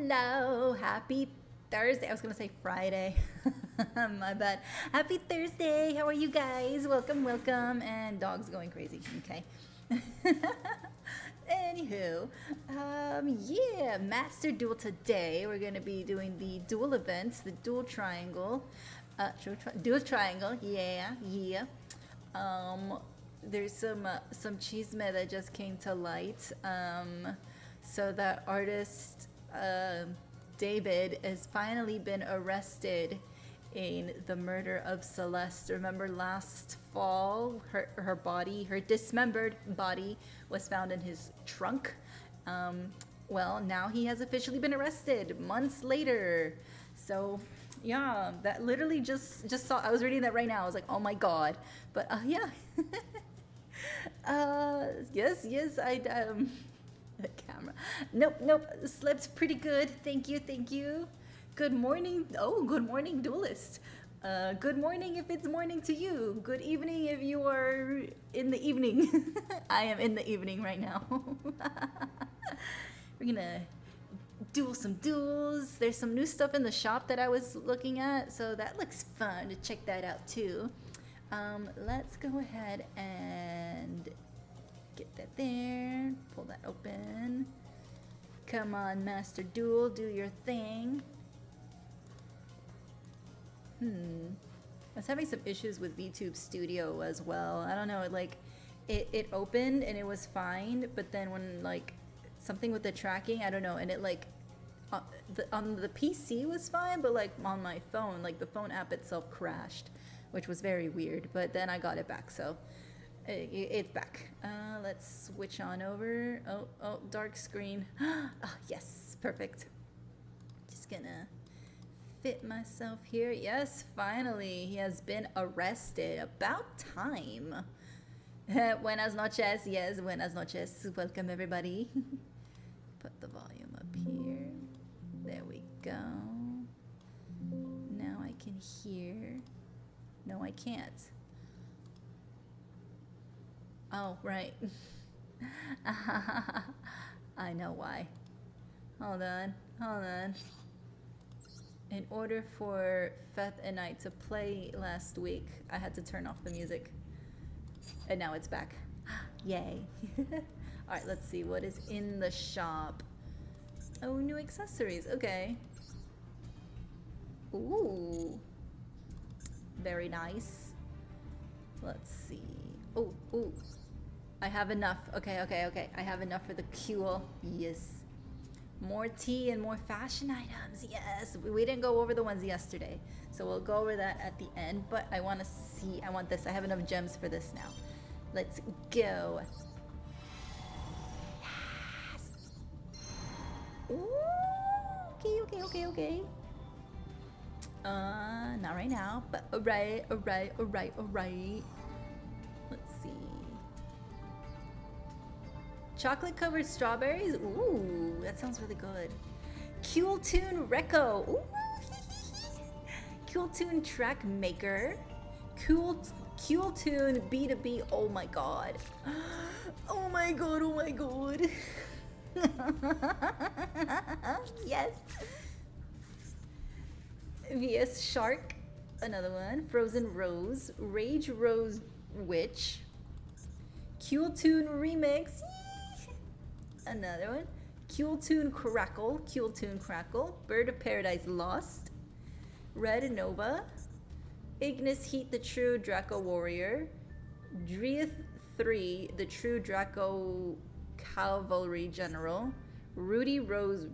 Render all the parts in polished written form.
Hello, happy Thursday. I was gonna say Friday. My bad. Happy Thursday. How are you guys? Welcome, welcome. And dog's going crazy. Okay. Anywho, yeah, Master Duel today. We're gonna be doing the duel events, the dual triangle, dual triangle. Yeah, yeah. There's some chisme that just came to light. So that artist David has finally been arrested in the murder of Celeste. Remember last fall, her body, her dismembered body was found in his trunk. Well, now he has officially been arrested months later. So yeah, that literally just saw. I was reading that right now. I was like, oh my god. But yeah. Yes, I the camera. Nope. Slept pretty good. Thank you. Good morning. Oh, good morning, duelist. Good morning if it's morning to you. Good evening if you are in the evening. I am in the evening right now. We're gonna duel some duels. There's some new stuff in the shop that I was looking at, so that looks fun to check that out too. Let's go ahead and get that there. Pull that open. Come on, Master Duel, do your thing. I was having some issues with VTube Studio as well. I don't know, it opened and it was fine, but then when like something with the tracking, I don't know, and it like on the PC was fine, but like on my phone, like the phone app itself crashed, which was very weird. But then I got it back, so it's back. Let's switch on over. Oh, dark screen. Oh, yes, perfect. Just gonna fit myself here. Yes, finally, he has been arrested. About time. Buenas noches. Yes, buenas noches. Welcome, everybody. Put the volume up here. There we go. Now I can hear. No, I can't. Oh, right. I know why. Hold on. In order for Feth and I to play last week, I had to turn off the music. And now it's back. Yay. Alright, let's see what is in the shop. Oh, new accessories. Okay. Ooh. Very nice. Let's see. Oh. I have enough. Okay. I have enough for the Duel. Yes. More tea and more fashion items. Yes. We didn't go over the ones yesterday, so we'll go over that at the end. But I want to see. I want this. I have enough gems for this now. Let's go. Yes. Ooh, okay. Not right now, but alright. Let's see. Chocolate covered strawberries. Ooh, that sounds really good. Cooltoon Reco. Ooh. Cooltoon Track Maker. Cooltoon B2B. Oh my god. Oh my god. Yes. VS Shark. Another one. Frozen Rose. Rage Rose Witch. Cooltoon Remix. Another one. Cooltoon Crackle. Bird of Paradise Lost. Red Nova. Ignis Heat the True Draco Warrior. Dreeth 3 the True Draco Cavalry General. Rudy Rose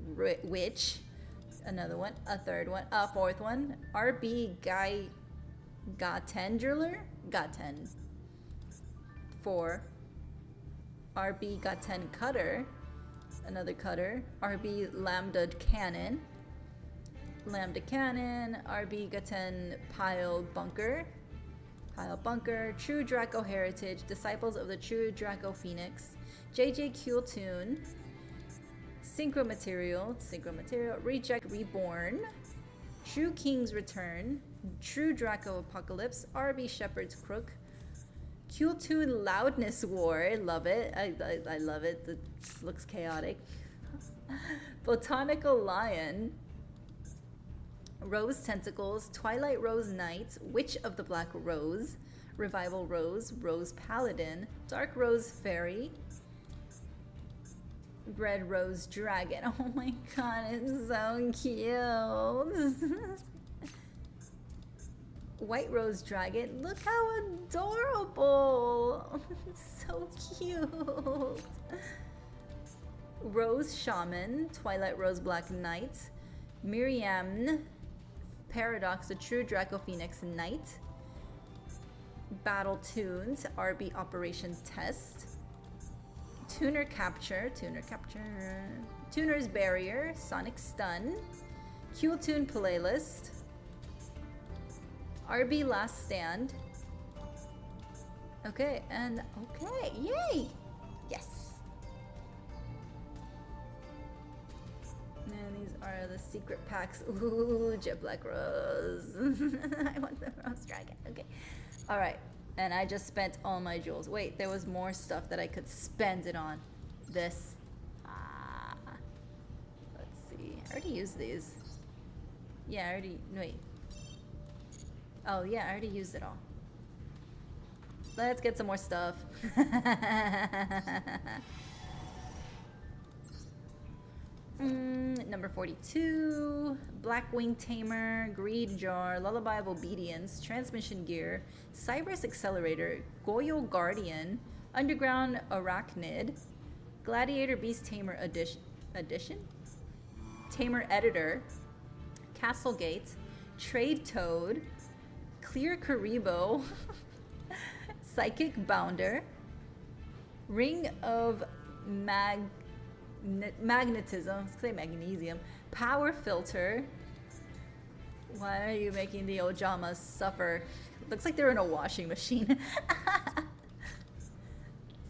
Witch. Another one. A third one. A fourth one. RB Guy Gaten Driller. Gaten 4. RB Gaten Cutter. Another cutter. RB Lambda Cannon. RB Gaten Pile Bunker. True Draco Heritage. Disciples of the True Draco Phoenix. JJ Cooltoon. Synchro Material. Reject Reborn. True King's Return. True Draco Apocalypse. RB Shepherd's Crook. Cooltoon Loudness War. Love it. I love it. It looks chaotic. Botanical Lion, Rose Tentacles, Twilight Rose Knight, Witch of the Black Rose, Revival Rose, Rose Paladin, Dark Rose Fairy, Red Rose Dragon. Oh my god, it's so cute. White Rose Dragon. Look how adorable. It's so cute. Rose Shaman, Twilight Rose Black Knight, Miriam Paradox, a True Draco Phoenix Knight, Battle Tuned, RB Operation Test, Tuner Capture, Tuner's Barrier, Sonic Stun, Cool Tune Playlist, RB Last Stand. Okay, and okay, yay! Yes! And these are the secret packs. Ooh, Jet Black Rose. I want the Rose Dragon. Okay. Alright. And I just spent all my jewels. Wait, there was more stuff that I could spend it on. This. Ah. Let's see. I already used these. Yeah, I already... Wait. Oh, yeah, I already used it all. Let's get some more stuff. Number 42, Blackwing Tamer, Greed Jar, Lullaby of Obedience, Transmission Gear, Cyberus Accelerator, Goyo Guardian, Underground Arachnid, Gladiator Beast Tamer Edition? Tamer Editor, Castle Gate, Trade Toad, Clear Karibo, Psychic Bounder, Ring of Magnetism, let's say magnesium, Power Filter. Why are you making the Ojamas suffer? Looks like they're in a washing machine.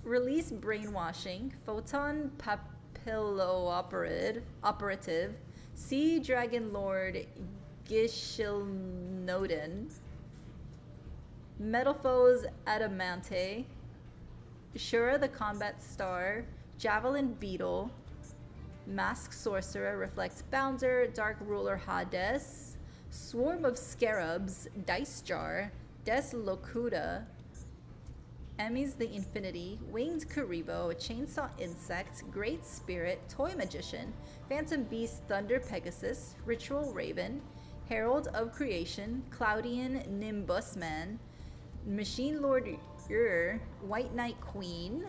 Release Brainwashing, Photon Operative, Sea Dragon Lord Gishilnoden, Metalfoes Adamante, Shura the Combat Star, Javelin Beetle, Mask Sorcerer, Reflect Bounder, Dark Ruler Hades, Swarm of Scarabs, Dice Jar, Des Locuta, Emmys the Infinity, Winged Karibo, Chainsaw Insect, Great Spirit, Toy Magician, Phantom Beast, Thunder Pegasus, Ritual Raven, Herald of Creation, Cloudian Nimbusman, Machine Lord White Knight Queen,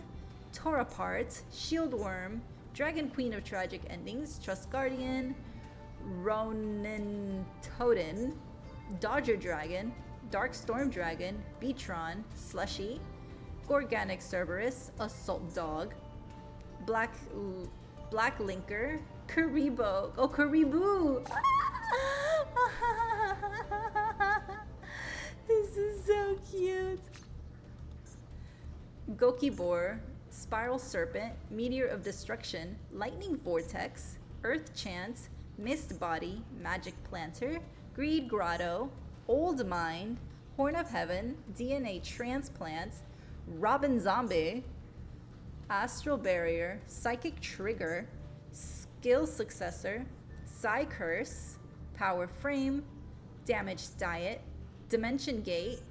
Torapart, Shieldworm, Dragon Queen of Tragic Endings, Trust Guardian, Ronin Toten, Dodger Dragon, Dark Storm Dragon, Beatron, Slushy, Gorganic Cerberus, Assault Dog, Black Linker, Karibo, oh Karibu! This is so cute. Gokibor, Spiral Serpent, Meteor of Destruction, Lightning Vortex, Earth Chant, Mist Body, Magic Planter, Greed Grotto, Old Mind, Horn of Heaven, DNA Transplant, Robin Zombie, Astral Barrier, Psychic Trigger, Skill Successor, Psy Curse, Power Frame, Damage Diet, Dimension Gate,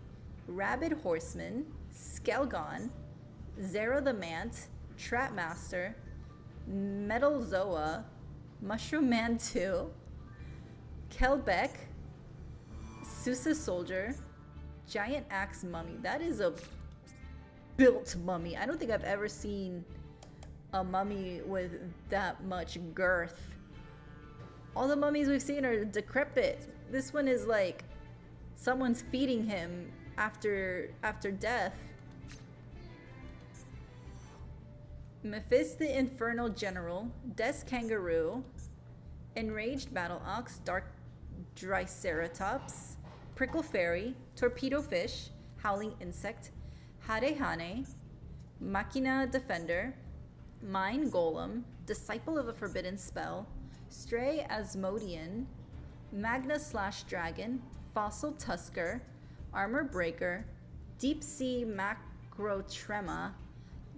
Rabid Horseman, Skelgon, Zero the Mant, Trapmaster, Metal Zoa, Mushroom Man 2, Kelbeck, Susa Soldier, Giant Axe Mummy. That is a built mummy. I don't think I've ever seen a mummy with that much girth. All the mummies we've seen are decrepit. This one is like someone's feeding him after death. Mephist the Infernal General, Des Kangaroo, Enraged Battle Ox, Dark Triceratops, Prickle Fairy, Torpedo Fish, Howling Insect, Hadehane, Machina Defender, Mine Golem, Disciple of a Forbidden Spell, Stray Asmodean, Magna Slash Dragon, Fossil Tusker, Armor Breaker, Deep Sea Macrotrema,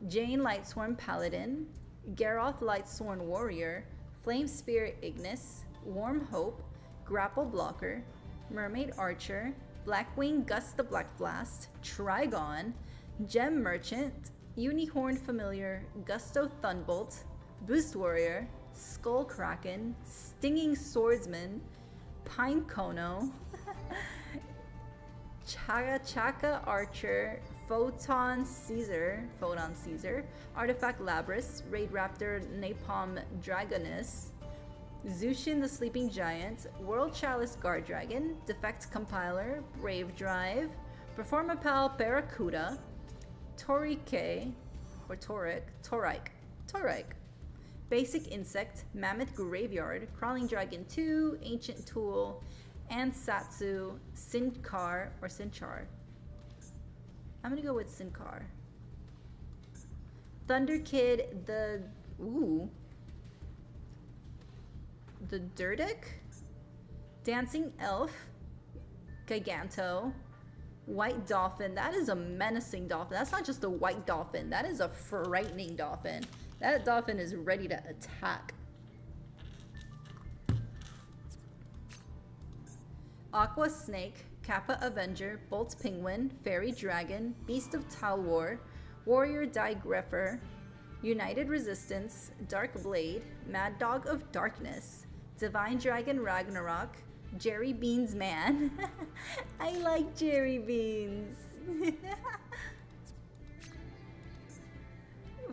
Jane Lightsworn Paladin, Garroth Lightsworn Warrior, Flame Spirit Ignis, Warm Hope, Grapple Blocker, Mermaid Archer, Blackwing Gust the Black Blast, Trigon, Gem Merchant, Unihorn Familiar, Gusto Thunbolt, Boost Warrior, Skull Kraken, Stinging Swordsman, Pine Kono, Chaka Archer, Photon Caesar, Artifact Labris, Raid Raptor Napalm Dragoness, Zushin the Sleeping Giant, World Chalice Guard Dragon, Defect Compiler, Brave Drive, Performapal Barracuda, Torike, or Torike, Basic Insect, Mammoth Graveyard, Crawling Dragon 2, Ancient Tool, Ansatsu, Sinchar. I'm gonna go with Sinchar. Thunder Kid, the Dirtic, Dancing Elf, Giganto, White Dolphin. That is a menacing dolphin. That's not just a white dolphin. That is a frightening dolphin. That dolphin is ready to attack. Aqua Snake, Kappa Avenger, Bolt Penguin, Fairy Dragon, Beast of Talwar, Warrior Digreffer, United Resistance, Dark Blade, Mad Dog of Darkness, Divine Dragon Ragnarok, Jerry Beans Man. I like Jerry Beans.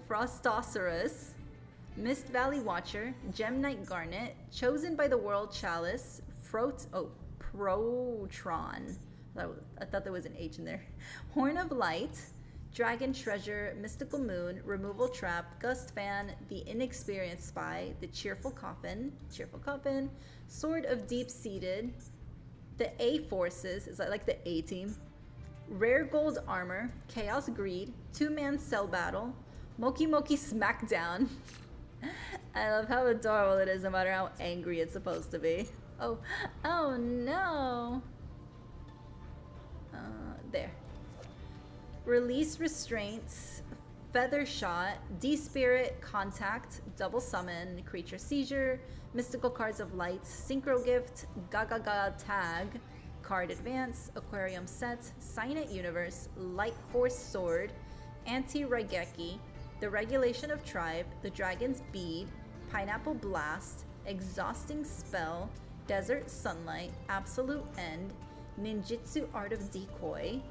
Frostosaurus, Mist Valley Watcher, Gem Knight Garnet, Chosen by the World Chalice, Protron. I thought there was an H in there. Horn of Light, Dragon Treasure, Mystical Moon, Removal Trap, Gust Fan, The Inexperienced Spy, The Cheerful Coffin, Sword of Deep Seated, The A Forces, is that like the A team? Rare Gold Armor, Chaos Greed, Two-Man Cell Battle, Moki Moki Smackdown. I love how adorable it is no matter how angry it's supposed to be. Oh no. There. Release Restraints, Feather Shot, D-Spirit, Contact, Double Summon, Creature Seizure, Mystical Cards of Light, Synchro Gift, Gaga Tag, Card Advance, Aquarium Set, Signet Universe, Light Force Sword, Anti-Raigeki, The Regulation of Tribe, The Dragon's Bead, Pineapple Blast, Exhausting Spell, Desert Sunlight, Absolute End, Ninjutsu Art of Decoy,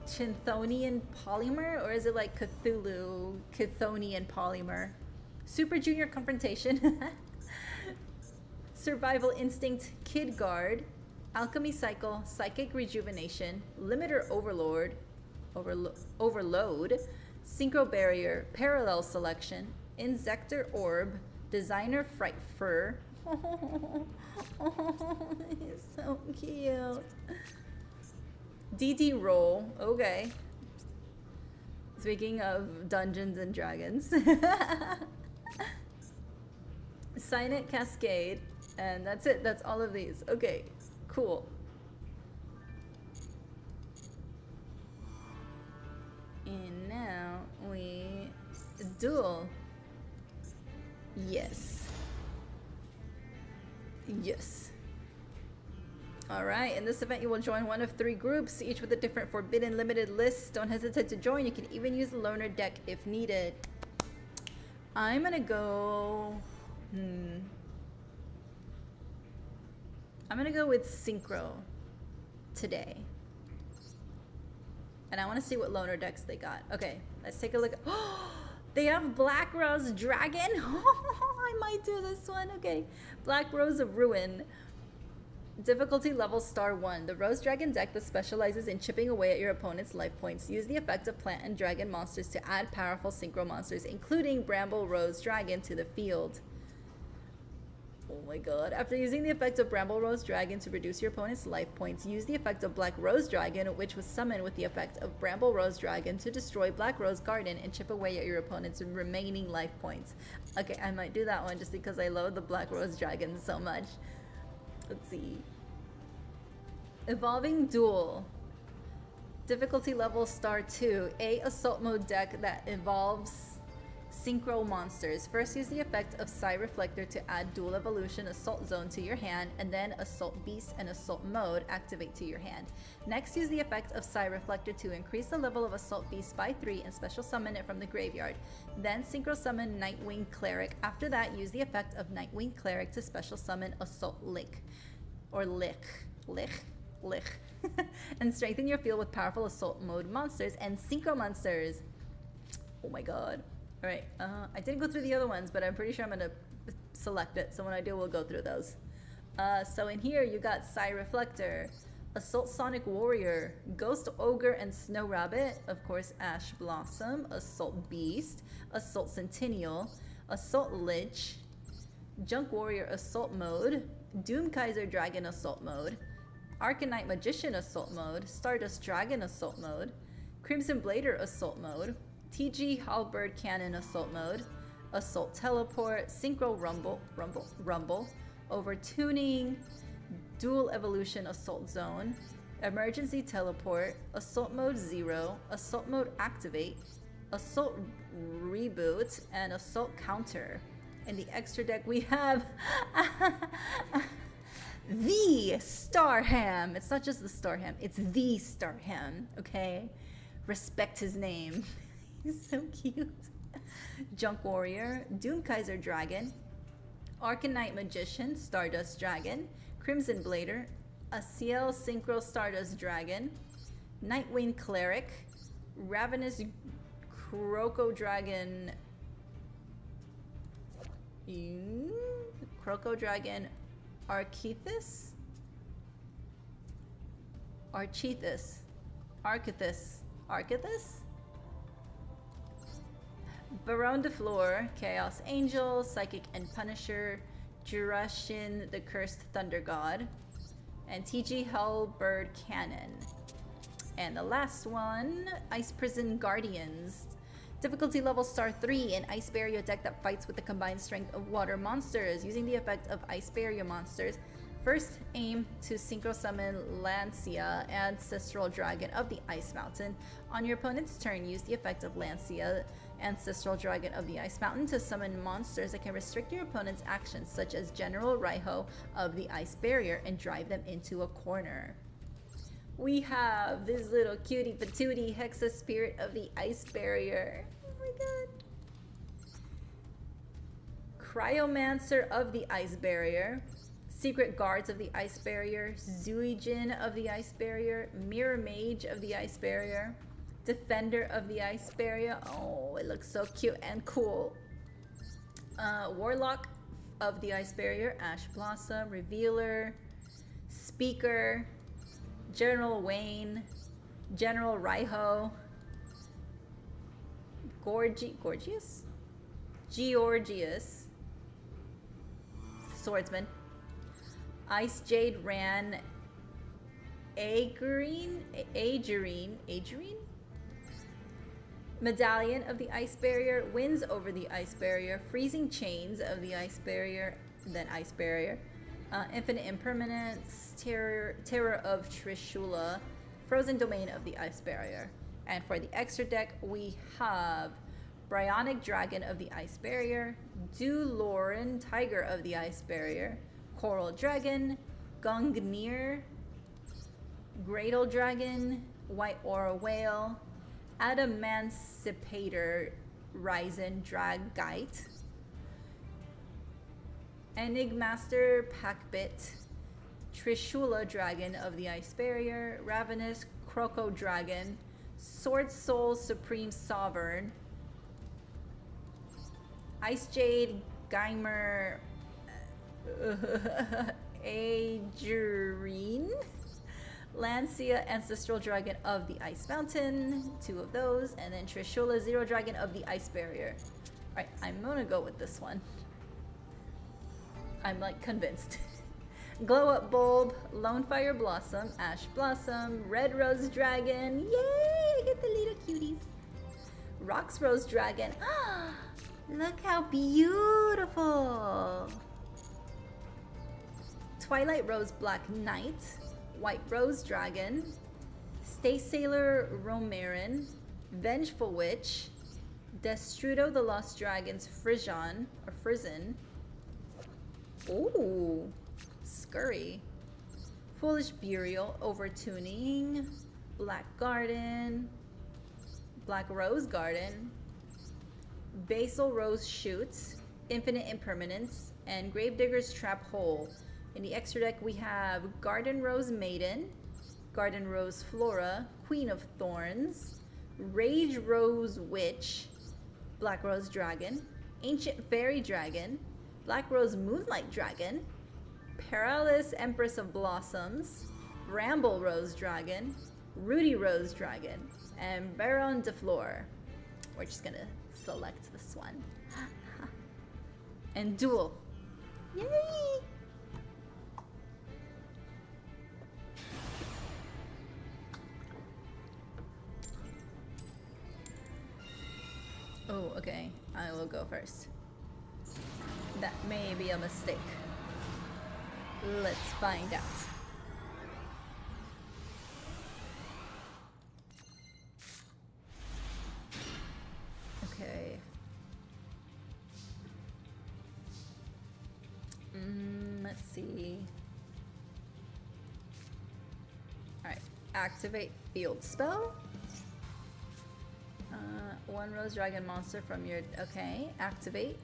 Chthonian Polymer, or is it like Cthulhu, Chthonian Polymer? Super Junior Confrontation, Survival Instinct, Kid Guard, Alchemy Cycle, Psychic Rejuvenation, Limiter Overload, Synchro Barrier, Parallel Selection, Insector Orb, Designer Fright Fur. He's so cute. DD Roll, okay. Speaking of Dungeons and Dragons. Signet Cascade, and that's it. That's all of these. Okay, cool. And now we duel. Yes. Yes. Alright, in this event you will join one of 3 groups, each with a different forbidden limited list. Don't hesitate to join. You can even use the loner deck if needed. I'm gonna go... I'm gonna go with Synchro today. And I want to see what loner decks they got. Okay, let's take a look. Oh, they have Black Rose Dragon. I might do this one. Okay, Black Rose of Ruin. Difficulty level star 1. The Rose Dragon deck that specializes in chipping away at your opponent's life points. Use the effect of plant and dragon monsters to add powerful synchro monsters, including Bramble Rose Dragon, to the field. Oh my god. After using the effect of Bramble Rose Dragon to reduce your opponent's life points, use the effect of Black Rose Dragon, which was summoned with the effect of Bramble Rose Dragon, to destroy Black Rose Garden and chip away at your opponent's remaining life points. Okay, I might do that one just because I love the Black Rose Dragon so much. Let's see. Evolving Duel. Difficulty level star 2, a assault mode deck that involves synchro monsters. First, use the effect of Psi Reflector to add Dual Evolution Assault Zone to your hand, and then Assault Beast and Assault Mode activate to your hand. Next, use the effect of Psi Reflector to increase the level of Assault Beast by 3 and special summon it from the graveyard. Then synchro summon Nightwing Cleric. After that, use the effect of Nightwing Cleric to special summon Assault Lick. Or Lick. And strengthen your field with powerful assault mode monsters and synchro monsters. Oh my god. Alright, I didn't go through the other ones, but I'm pretty sure I'm gonna select it. So when I do, we'll go through those. So in here, you got Psi Reflector, Assault Sonic Warrior, Ghost Ogre and Snow Rabbit, of course Ash Blossom, Assault Beast, Assault Centennial, Assault Lich, Junk Warrior Assault Mode, Doom Kaiser Dragon Assault Mode, Arcanite Magician Assault Mode, Stardust Dragon Assault Mode, Crimson Blader Assault Mode, TG Halberd Cannon Assault Mode, Assault Teleport, Synchro Rumble, Overtuning, Dual Evolution Assault Zone, Emergency Teleport, Assault Mode 0, Assault Mode Activate, Assault Reboot, and Assault Counter. In the extra deck we have the Starham. It's not just the Starham, it's the Starham, okay? Respect his name. He's so cute. Junk Warrior, Doom Kaiser Dragon, Arcanite Magician, Stardust Dragon, Crimson Blader, Asiel Synchro Stardust Dragon, Nightwing Cleric, Ravenous Croco Dragon, Archethus, Baron de Fleur, Chaos Angel, Psychic and Punisher, Jurashin the Cursed Thunder God, and TG Hellbird Cannon. And the last one, Ice Prison Guardians. Difficulty level star 3, an Ice Barrier deck that fights with the combined strength of water monsters. Using the effect of Ice Barrier monsters, first aim to synchro summon Lancia, Ancestral Dragon of the Ice Mountain. On your opponent's turn, use the effect of Lancia, Ancestral Dragon of the Ice Mountain, to summon monsters that can restrict your opponent's actions, such as General Raiho of the Ice Barrier, and drive them into a corner. We have this little cutie patootie Hexa Spirit of the Ice Barrier. Oh my god. Cryomancer of the Ice Barrier, Secret Guards of the Ice Barrier, Zuijin of the Ice Barrier, Mirror Mage of the Ice Barrier, Defender of the Ice Barrier. Oh, it looks so cute and cool. Warlock of the Ice Barrier, Ash Blossom, Revealer, Speaker, General Wayne, General Raiho, Georgius, Swordsman, Ice Jade Ran, Agerine, Medallion of the Ice Barrier, Winds over the Ice Barrier, Freezing Chains of the Ice Barrier, then Ice Barrier, Infinite Impermanence, Terror of Trishula, Frozen Domain of the Ice Barrier. And for the extra deck, we have Bryonic Dragon of the Ice Barrier, Duloran Tiger of the Ice Barrier, Coral Dragon, Gungnir, Gradle Dragon, White Aura Whale, Adamancipator Ryzen Dragite, Enigmaster Packbit, Trishula Dragon of the Ice Barrier, Ravenous Croco Dragon, Sword Soul Supreme Sovereign, Ice Jade Geimer, Agerine, Lancia Ancestral Dragon of the Ice Mountain, 2 of those, and then Trishula Zero Dragon of the Ice Barrier. Alright, I'm gonna go with this one. I'm like convinced. Glow Up Bulb, Lone Fire Blossom, Ash Blossom, Red Rose Dragon, yay! I get the little cuties. Rox Rose Dragon, look how beautiful! Twilight Rose Black Knight, White Rose Dragon, Stay Sailor Romarin, Vengeful Witch, Destrudo the Lost Dragon's Frizzon. Ooh, Scurry. Foolish Burial, Overtuning, Black Garden, Black Rose Garden, Basil Rose Shoots, Infinite Impermanence, and Gravedigger's Trap Hole. In the extra deck we have Garden Rose Maiden, Garden Rose Flora, Queen of Thorns, Rage Rose Witch, Black Rose Dragon, Ancient Fairy Dragon, Black Rose Moonlight Dragon, Paralysis Empress of Blossoms, Bramble Rose Dragon, Rudy Rose Dragon, and Baron de Fleur. We're just gonna select this one. And Duel. Yay! Oh, okay. I will go first. That may be a mistake. Let's find out. Okay. Let's see. Alright. Activate field spell. One Rose Dragon monster from your... Okay. Activate.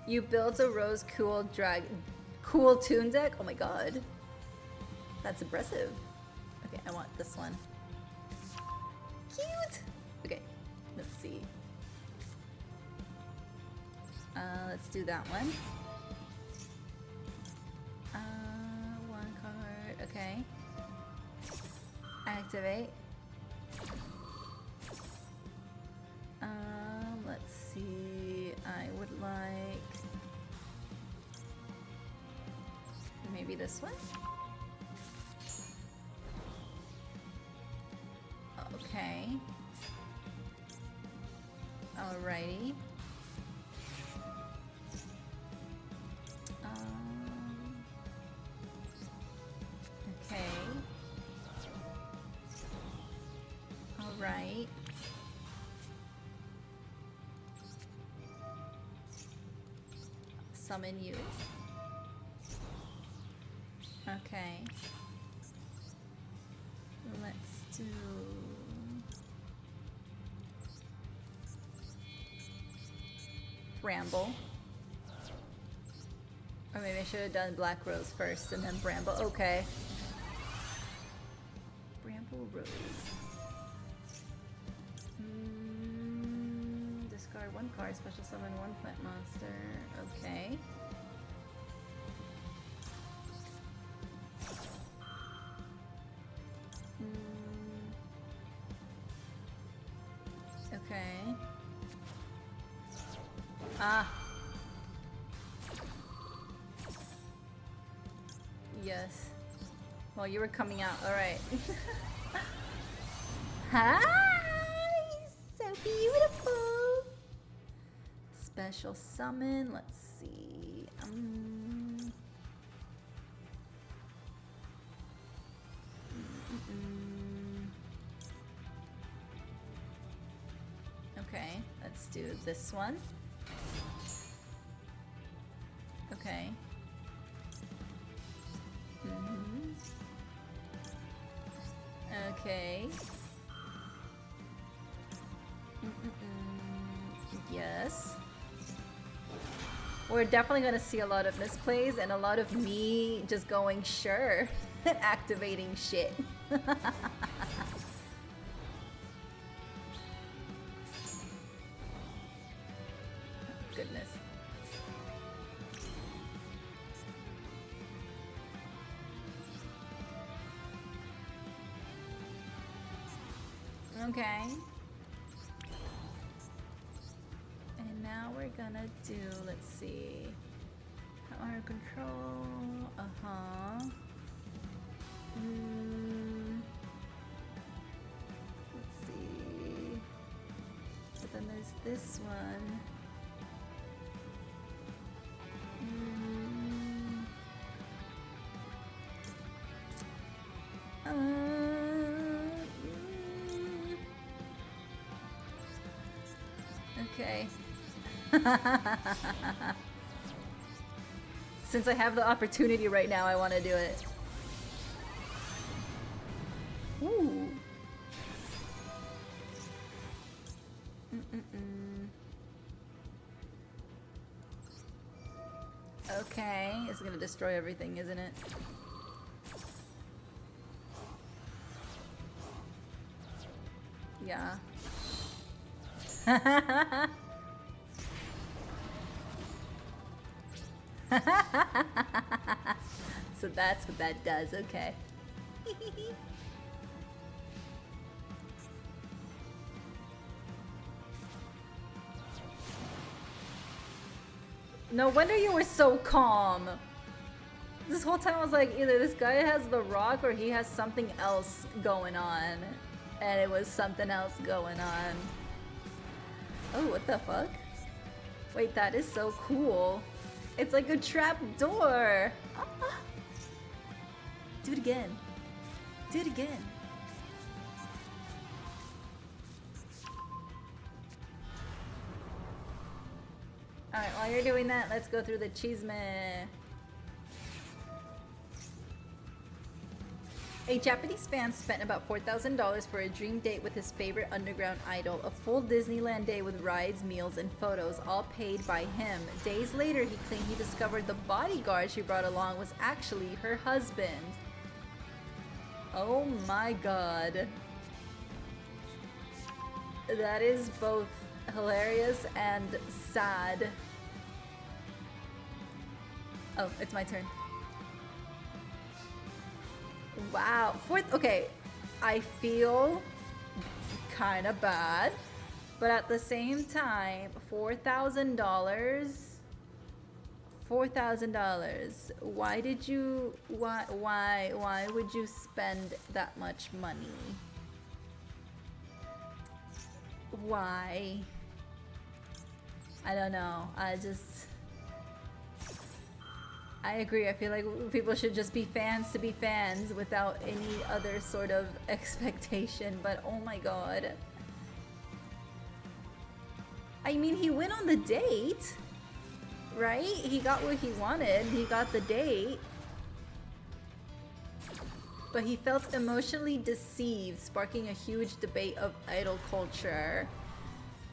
You built a Rose Cool Toon deck? Oh my god. That's impressive. Okay, I want this one. Cute! Okay, let's see. Let's do that one. One card, okay. Activate. Let's see. I would like maybe this one. Okay. Alrighty. Okay. Alright. Summon you. Okay. Let's do... Bramble. Or maybe I should have done Black Rose first and then Bramble. Okay. Bramble Rose. Discard one card, special summon one plant monster. Okay. Okay. Ah. Yes. Well, you were coming out. All right. Hi. So beautiful. Special summon. Let's see. Okay, let's do this one. Okay. Okay. Yes. We're definitely gonna see a lot of misplays and a lot of me just going sure and activating shit. Goodness. Okay. And now we're gonna do, let's see. Power control. Let's see. But then there's this one. Okay. Since I have the opportunity right now, I want to do it. Ooh. Okay, it's gonna destroy everything, isn't it? Yeah. So that's what that does, okay. No wonder you were so calm. This whole time I was like, either this guy has the rock or he has something else going on. And it was something else going on. Oh, what the fuck? Wait, that is so cool. It's like a trap door. Ah. Do it again. Do it again. Alright, while you're doing that, let's go through the chisme. A Japanese fan spent about $4,000 for a dream date with his favorite underground idol, a full Disneyland day with rides, meals, and photos, all paid by him. Days later, he claimed he discovered the bodyguard she brought along was actually her husband. Oh my god. That is both hilarious and sad. Oh, it's my turn. Wow. Okay, I feel kind of bad, but at the same time, $4,000. $4,000. Why did you? Why would you spend that much money? Why? I don't know. I agree. I feel like people should just be fans to be fans without any other sort of expectation, but oh my god. I mean, he went on the date, right? He got what he wanted. He got the date. But he felt emotionally deceived, sparking a huge debate of idol culture.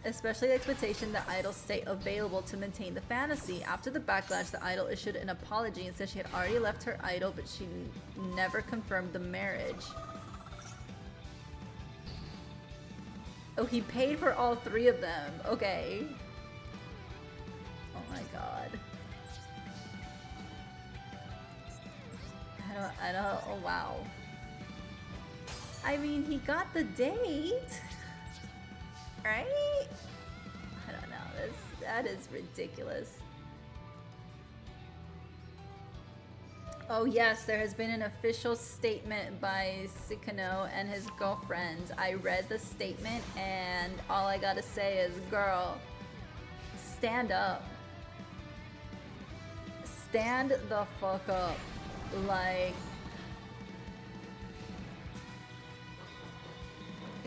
Especially the expectation that idols stay available to maintain the fantasy. After the backlash, the idol issued an apology and said she had already left her idol, but she never confirmed the marriage. Oh, he paid for all three of them. Okay. Oh my god. I don't, oh wow. I mean, he got the date. Right? I don't know. That is ridiculous. Oh yes, there has been an official statement by Sukino and his girlfriend. I read the statement and all I gotta say is, girl, stand up. Stand the fuck up. Like,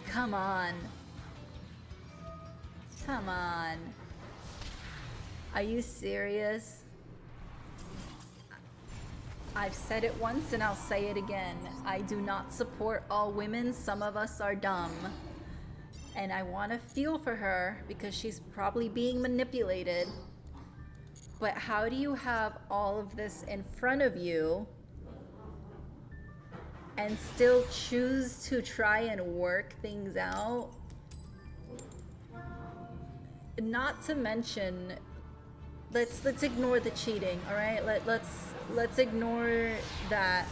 come on. Come on. Are you serious? I've said it once and I'll say it again. I do not support all women. Some of us are dumb. And I want to feel for her because she's probably being manipulated. But how do you have all of this in front of you and still choose to try and work things out? Not to mention, let's ignore the cheating, all right? Let's ignore that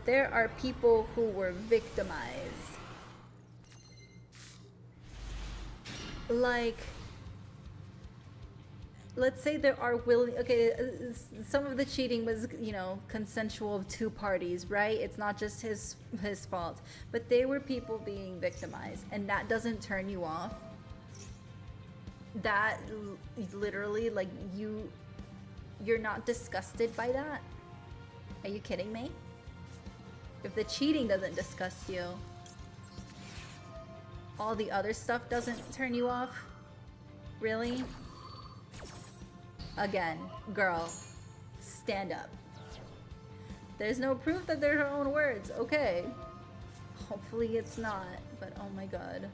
there are people who were victimized. Like, let's say there are some of the cheating was, you know, consensual of two parties, right? It's not just his fault, but they were people being victimized, and that doesn't turn you off. That literally, like, you're not disgusted by that? Are you kidding me? If the cheating doesn't disgust you, all the other stuff doesn't turn you off? Really? Again, girl, stand up. There's no proof that they're her own words. Okay. Hopefully it's not, but oh my god.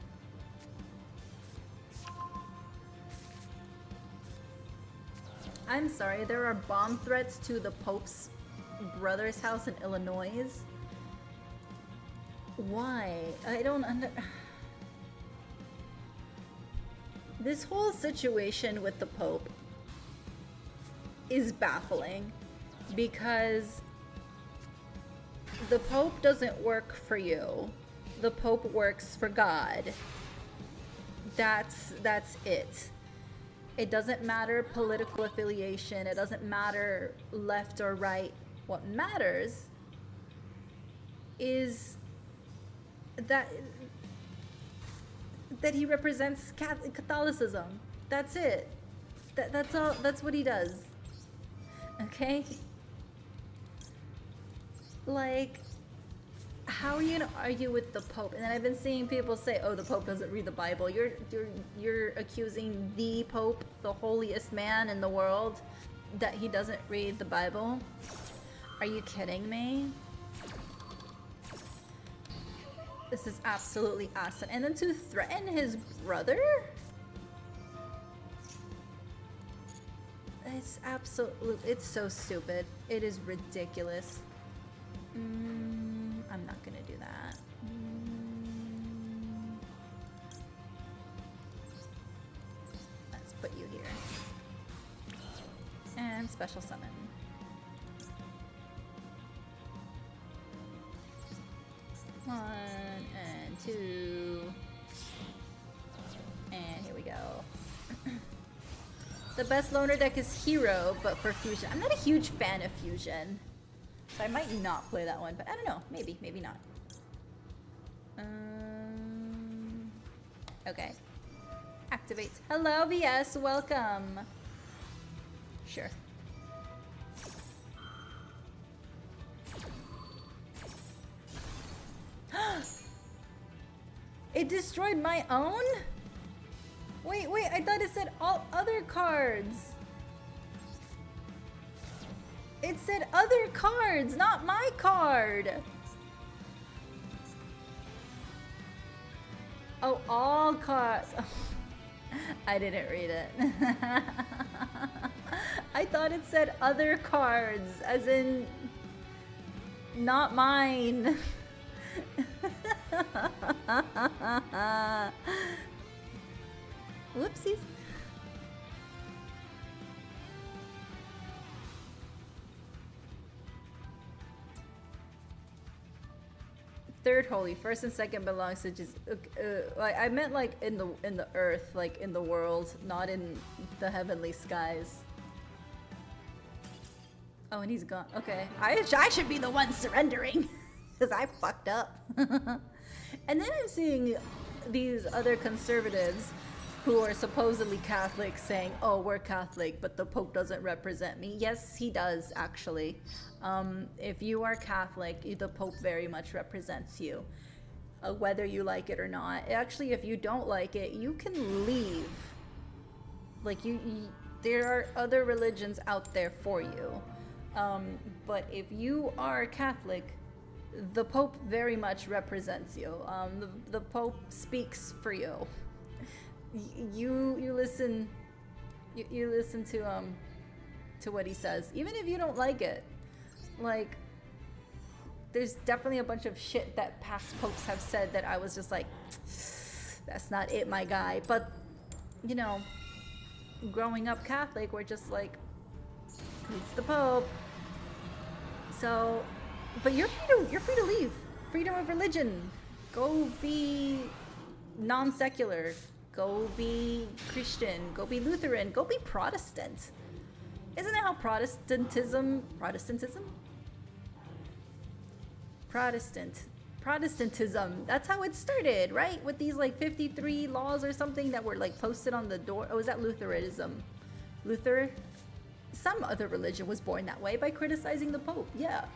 I'm sorry, there are bomb threats to the Pope's brother's house in Illinois. Why? I don't This whole situation with the Pope is baffling because the Pope doesn't work for you. The Pope works for God. That's it. It doesn't matter political affiliation. It doesn't matter left or right. What matters is that he represents Catholicism. That's it. That's all. That's what he does. Okay? Like, how are you gonna argue with the Pope? And then I've been seeing people say, "Oh, the Pope doesn't read the Bible." You're accusing the Pope, the holiest man in the world, that he doesn't read the Bible? Are you kidding me? This is absolutely awesome. And then to threaten his brother? It's absolutely, it's so stupid. It is ridiculous. I'm not gonna do that. Let's put you here. And special summon. One and two. And here we go. The best loner deck is Hero, but for Fusion. I'm not a huge fan of Fusion. So I might not play that one, but I don't know. Maybe, maybe not. Okay. Activate. Hello, VS. Welcome. Sure. It destroyed my own? Wait, I thought it said all other cards. It said other cards, not my card. Oh, all cards. I didn't read it. I thought it said other cards, as in not mine. Whoopsies. Third holy, first and second belongs to just. I meant like in the earth, like in the world, not in the heavenly skies. Oh, and he's gone. Okay, I should be the one surrendering, because I fucked up. And then I'm seeing these other conservatives who are supposedly Catholic saying, "Oh, we're Catholic, but the Pope doesn't represent me." Yes, he does, actually. If you are Catholic, the Pope very much represents you, whether you like it or not. Actually, if you don't like it, you can leave. Like, there are other religions out there for you. But if you are Catholic, the Pope very much represents you. The Pope speaks for you. You listen. You listen to what he says, even if you don't like it. Like, there's definitely a bunch of shit that past popes have said that I was just like, that's not it, my guy. But, you know, growing up Catholic, we're just like, it's the Pope. So, but you're free to leave. Freedom of religion. Go be non-secular. Go be Christian. Go be Lutheran. Go be Protestant. Isn't that how Protestantism, that's how it started, right? With these like 53 laws or something that were like posted on the door. Oh, is that Lutheranism? Luther? Some other religion was born that way by criticizing the Pope. Yeah.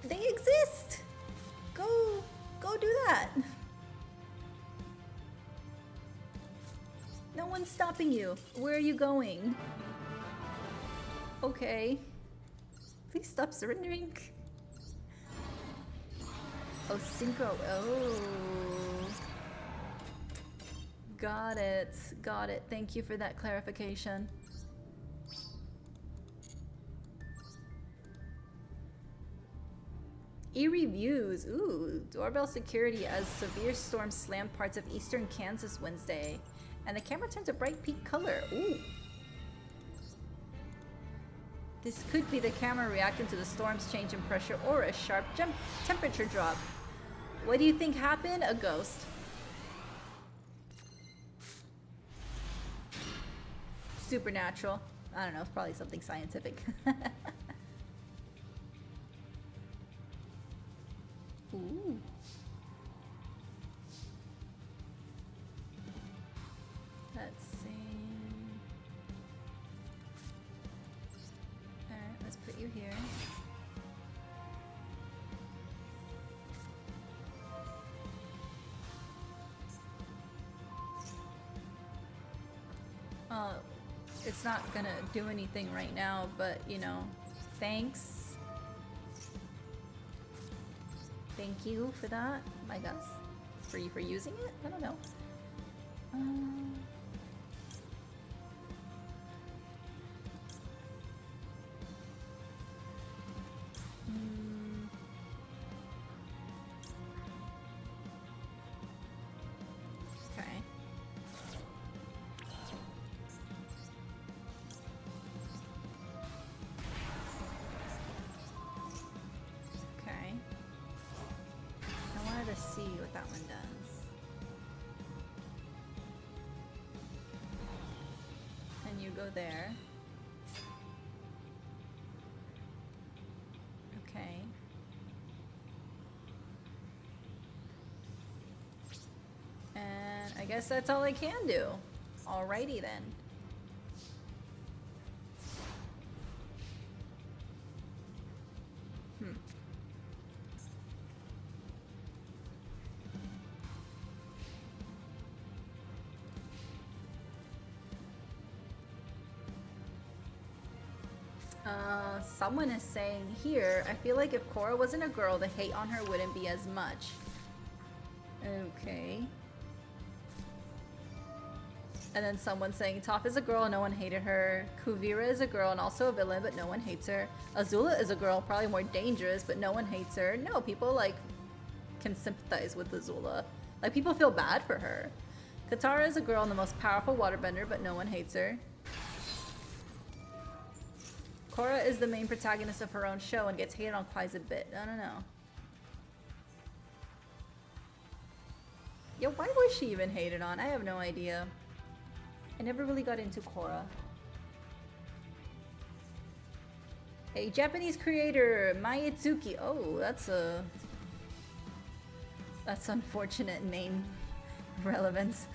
They exist. Go do that. one's stopping you. Where are you going? Okay. Please stop surrendering. Oh, synchro. Oh. Got it. Got it. Thank you for that clarification. Eerie views. Ooh, doorbell security as severe storm slammed parts of eastern Kansas Wednesday. And the camera turns a bright pink color. Ooh. This could be the camera reacting to the storm's change in pressure or a sharp temperature drop. What do you think happened? A ghost. Supernatural. I don't know, it's probably something scientific. Ooh. Let's see. Alright, let's put you here. It's not gonna do anything right now, but you know, thanks. Thank you for that, I guess. For using it? I don't know. Okay. Okay. I wanted to see what that one does. And you go there. Okay. And I guess that's all I can do. Alrighty then. Someone is saying here, I feel like if Cora wasn't a girl, the hate on her wouldn't be as much. Okay. And then someone saying, Toph is a girl and no one hated her. Kuvira is a girl and also a villain, but no one hates her. Azula is a girl, probably more dangerous, but no one hates her. No, people like can sympathize with Azula. Like people feel bad for her. Katara is a girl and the most powerful waterbender, but no one hates her. Korra is the main protagonist of her own show and gets hated on quite a bit. I don't know. Yo, why was she even hated on? I have no idea. I never really got into Korra. A Japanese creator, Mai Alxx. Oh, that's unfortunate name relevance.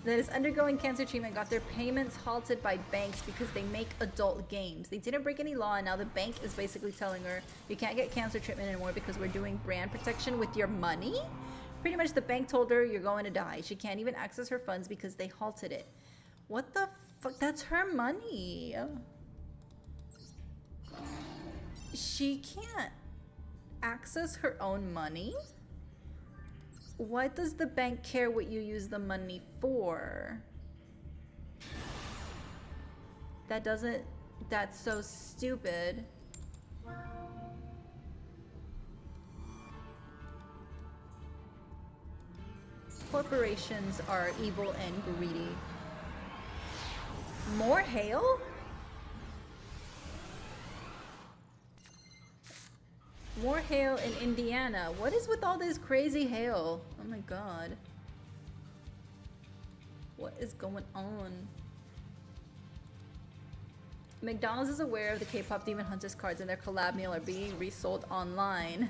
That is undergoing cancer treatment got their payments halted by banks because they make adult games. They didn't break any law and now the bank is basically telling her you can't get cancer treatment anymore because we're doing brand protection with your money? Pretty much the bank told her you're going to die. She can't even access her funds because they halted it. What the fuck? That's her money. She can't access her own money? Why does the bank care what you use the money for? That's so stupid. Corporations are evil and greedy. More hail? More hail in Indiana. What is with all this crazy hail? Oh my god. What is going on? McDonald's is aware of the K-pop Demon Hunters cards and their collab meal are being resold online.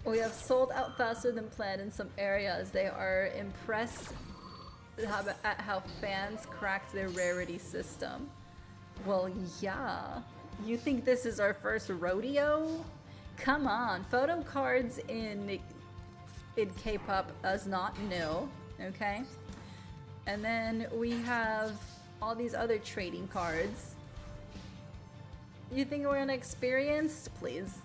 We have sold out faster than planned in some areas. They are impressed at how fans cracked their rarity system. Well, yeah. You think this is our first rodeo? Come on, photo cards in in K-pop does not know, okay? And then we have all these other trading cards. You think we're inexperienced? Please.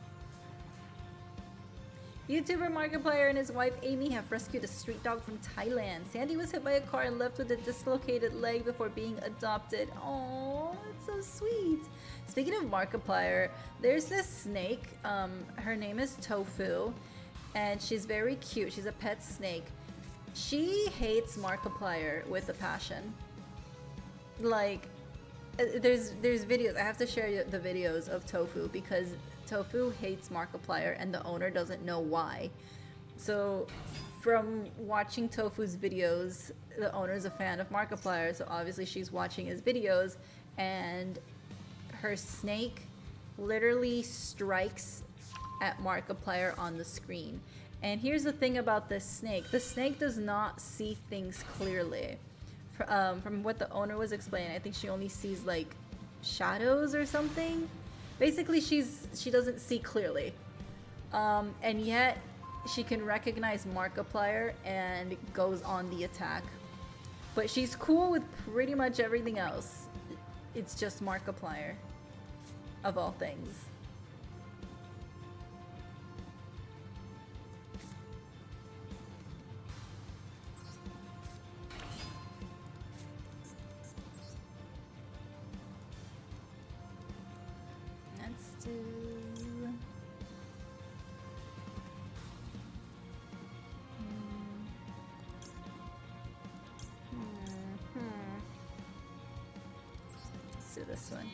YouTuber Markiplier and his wife Amy have rescued a street dog from Thailand. Sandy was hit by a car and left with a dislocated leg before being adopted. Oh, it's so sweet. Speaking of Markiplier, there's this snake. Her name is Tofu, and she's very cute. She's a pet snake. She hates Markiplier with a passion. Like, there's videos. I have to share you the videos of Tofu because Tofu hates Markiplier and the owner doesn't know why. So from watching Tofu's videos, the owner's a fan of Markiplier, so obviously she's watching his videos, and her snake literally strikes at Markiplier on the screen. And here's the thing about this snake. The snake does not see things clearly. From what the owner was explaining, I think she only sees like shadows or something. Basically, she doesn't see clearly, and yet she can recognize Markiplier and goes on the attack. But she's cool with pretty much everything else. It's just Markiplier, of all things. Let's do this one.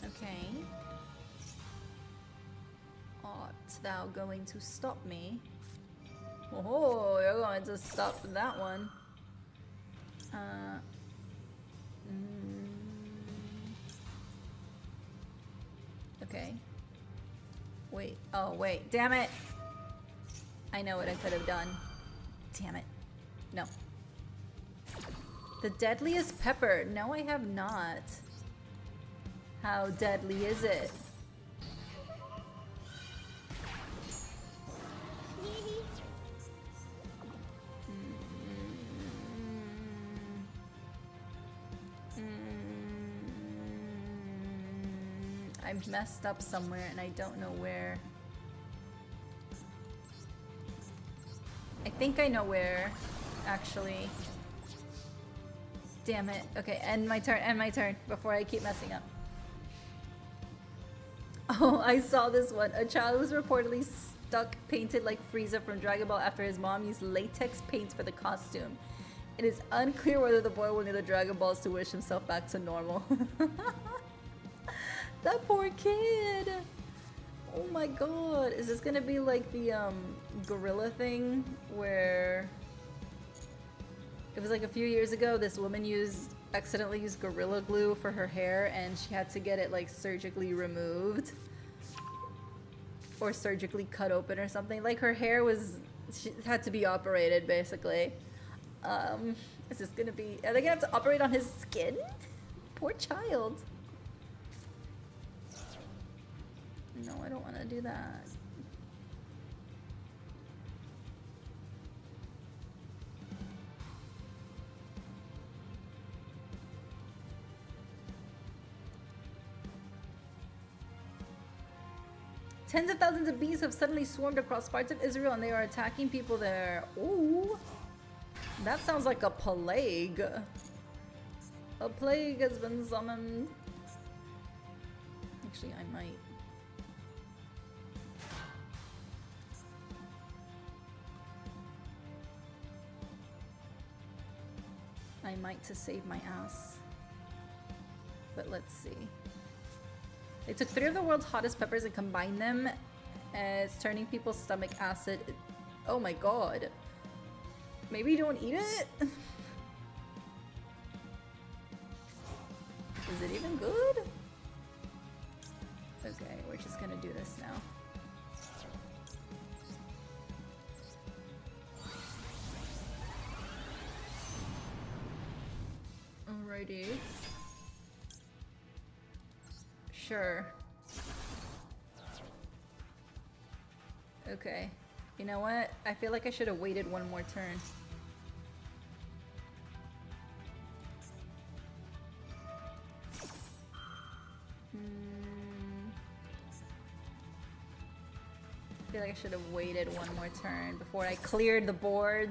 Okay. Art thou going to stop me? Oh, you're going to stop that one. Okay. Wait. Oh, wait. Damn it! I know what I could have done. Damn it. No. The deadliest pepper. No, I have not. How deadly is it? I'm messed up somewhere and I don't know where. I think I know where, actually. Damn it. Okay, end my turn before I keep messing up. Oh, I saw this one. A child was reportedly stuck painted like Frieza from Dragon Ball after his mom used latex paints for the costume. It is unclear whether the boy will need the Dragon Balls to wish himself back to normal. That poor kid! Oh my god. Is this gonna be like the gorilla thing where it was like a few years ago this woman accidentally used Gorilla Glue for her hair and she had to get it like surgically removed or surgically cut open or something. Like her hair she had to be operated basically. Is this gonna be, are they gonna have to operate on his skin? Poor child. No, I don't want to do that. Tens of thousands of bees have suddenly swarmed across parts of Israel and they are attacking people there. Ooh, that sounds like a plague. A plague has been summoned. Actually, I might. To save my ass. But let's see. They took 3 of the world's hottest peppers and combined them. It's turning people's stomach acid. Oh my god. Maybe don't eat it? Is it even good? Okay, we're just gonna do this now. Alrighty. Sure. Okay. You know what? I feel like I should have waited one more turn. I feel like I should have waited one more turn before I cleared the board.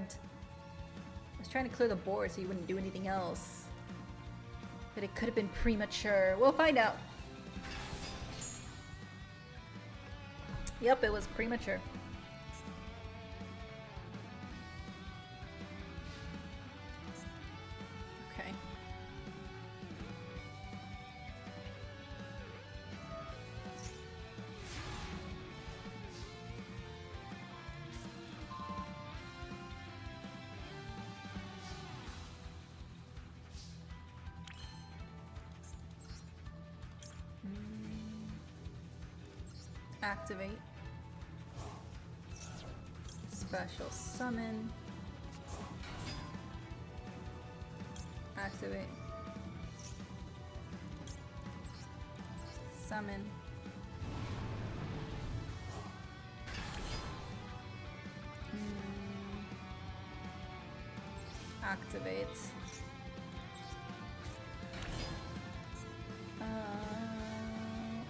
I was trying to clear the board so you wouldn't do anything else. But it could have been premature. We'll find out. Yep, it was premature. Okay. Activate. Special summon. Activate. Summon. Activate.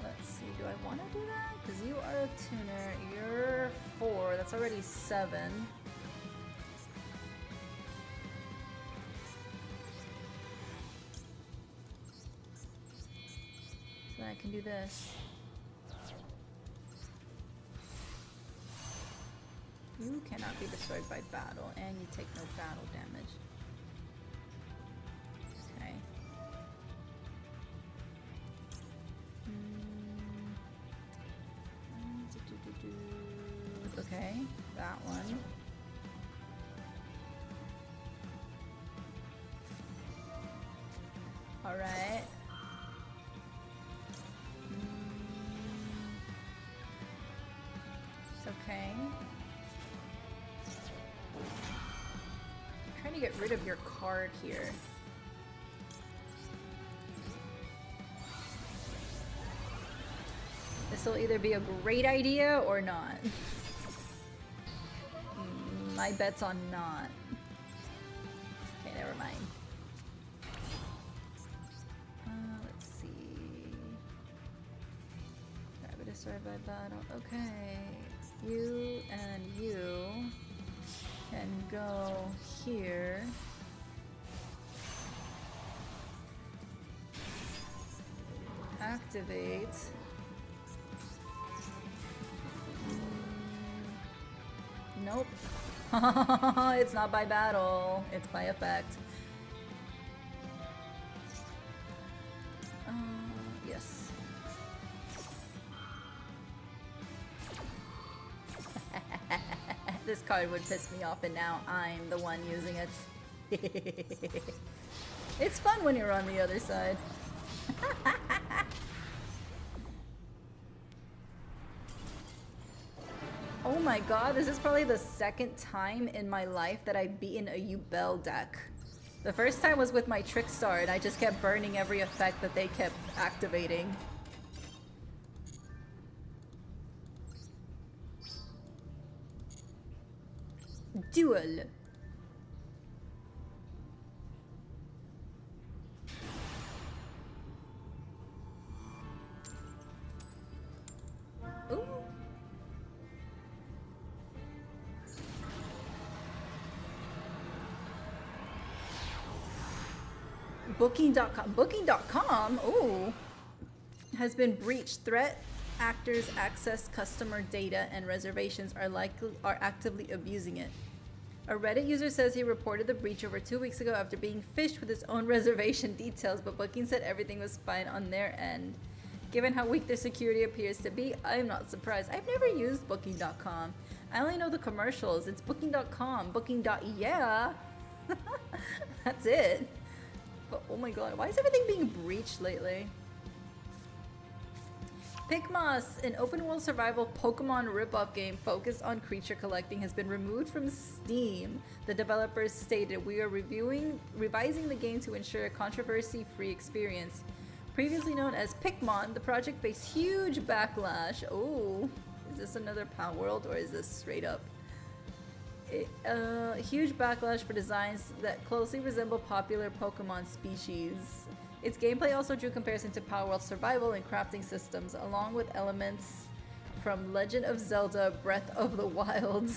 Let's see, do I want to do that? Because you are a tuner, you're 4, that's already 7. So I can do this. You cannot be destroyed by battle, and you take no battle damage. Okay. Okay, that one. All right. Okay. I'm trying to get rid of your card here. This will either be a great idea or not. My bet's on not. Okay, never mind. Let's see. Grab it, destroyed by battle. Okay. You and you can go here. Activate. Nope. It's not by battle, it's by effect. Yes. This card would piss me off and now I'm the one using it. It's fun when you're on the other side. Oh my god, this is probably the second time in my life that I've beaten a Yugioh deck. The first time was with my Trickstar and I just kept burning every effect that they kept activating. Duel. Ooh. Booking.com. Booking.com? Ooh. Has been breached. Threat actors access customer data and reservations are actively abusing it. A Reddit user says he reported the breach over 2 weeks ago after being phished with his own reservation details, but Booking said everything was fine on their end. Given how weak their security appears to be, I'm not surprised. I've never used Booking.com. I only know the commercials. It's Booking.com. Booking.yeah. That's it. But oh my god, why is everything being breached lately? Picmoss, an open-world survival Pokemon rip-off game focused on creature collecting, has been removed from Steam. The developers stated, "We are revising the game to ensure a controversy-free experience." Previously known as Pikmon, the project faced huge backlash. Oh, is this another Power World or is this straight up? Huge backlash for designs that closely resemble popular Pokemon species. Its gameplay also drew comparison to Power World survival and crafting systems, along with elements from Legend of Zelda Breath of the Wild.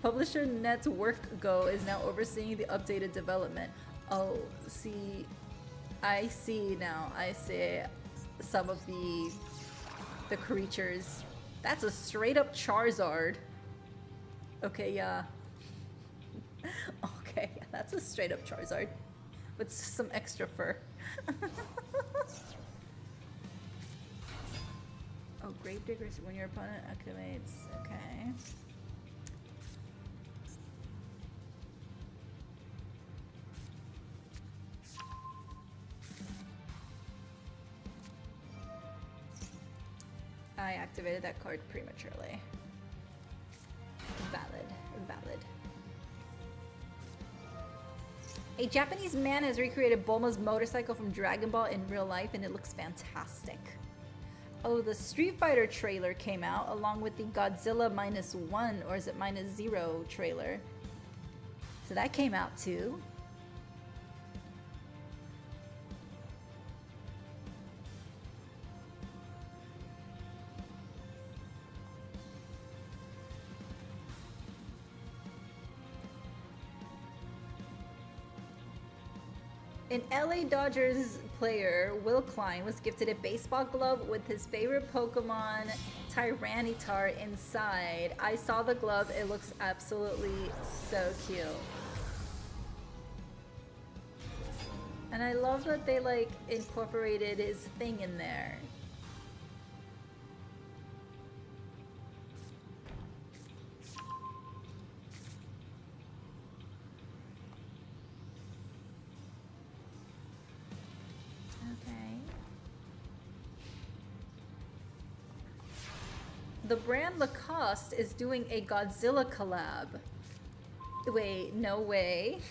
Publisher Network is now overseeing the updated development. Oh, see, I see now. I see some of the creatures. That's a straight up Charizard. Okay, yeah. Okay, yeah, that's a straight up Charizard with some extra fur. Oh, Gravediggers when your opponent activates. Okay. I activated that card prematurely. Valid. A Japanese man has recreated Bulma's motorcycle from Dragon Ball in real life, and it looks fantastic. Oh, the Street Fighter trailer came out along with the Godzilla -1, or is it -0 trailer? So that came out too. An LA Dodgers player, Will Klein, was gifted a baseball glove with his favorite Pokemon, Tyranitar, inside. I saw the glove. It looks absolutely so cute. And I love that they, like, incorporated his thing in there. The brand Lacoste is doing a Godzilla collab. Wait, no way.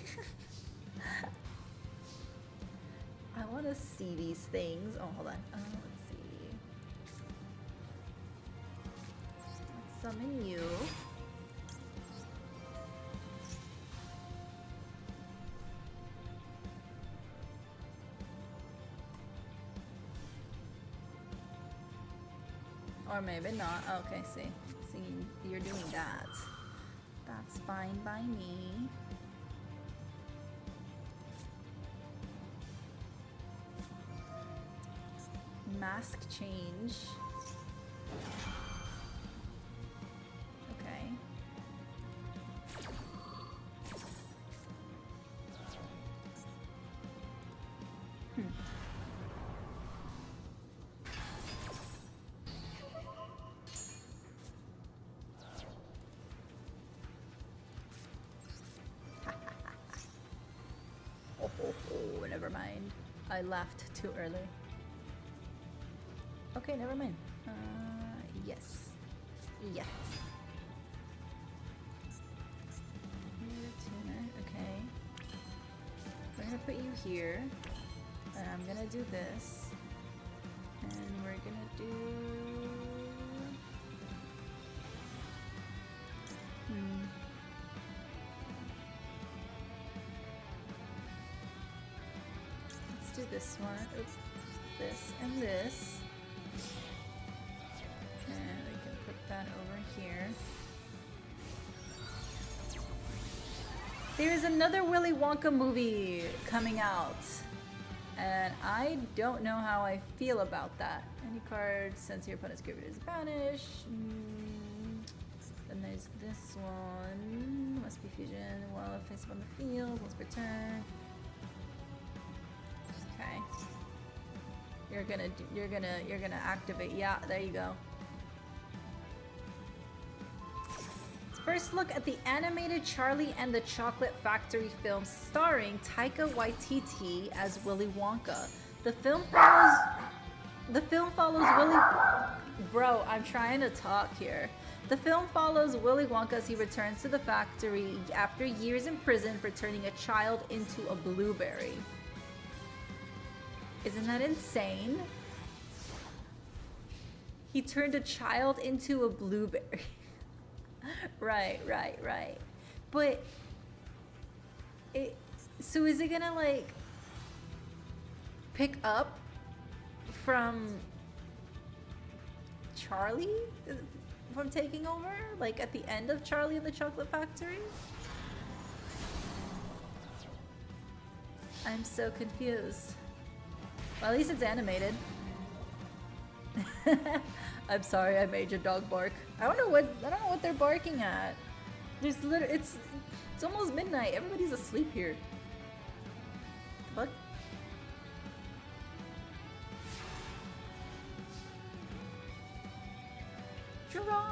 I want to see these things. Oh, hold on. Let's see. Let's summon you. Or maybe not. Okay, see, you're doing that. That's fine by me. Mask change. Okay. Oh, never mind. I laughed too early. Okay, never mind. Yes. Yes. Okay. We're gonna put you here. And I'm gonna do this. And we're gonna do... Let's do this one. Oops. This and this. And we can put that over here. There's another Willy Wonka movie coming out. And I don't know how I feel about that. Any card since your opponent's graveyard is banished. Then there's this one. Must be fusion. While face up on the field, let's return. Okay. You're gonna activate. Yeah, there you go. First look at the animated Charlie and the Chocolate Factory film starring Taika Waititi as Willy Wonka. The film follows Bro, I'm trying to talk here. The film follows Willy Wonka as he returns to the factory after years in prison for turning a child into a blueberry. Isn't that insane? He turned a child into a blueberry. Right. But so is it gonna like pick up from Charlie from taking over? Like at the end of Charlie and the Chocolate Factory? I'm so confused. Well, at least it's animated. I'm sorry I made your dog bark. I don't know what they're barking at. There's literally it's almost midnight. Everybody's asleep here. What? Draw.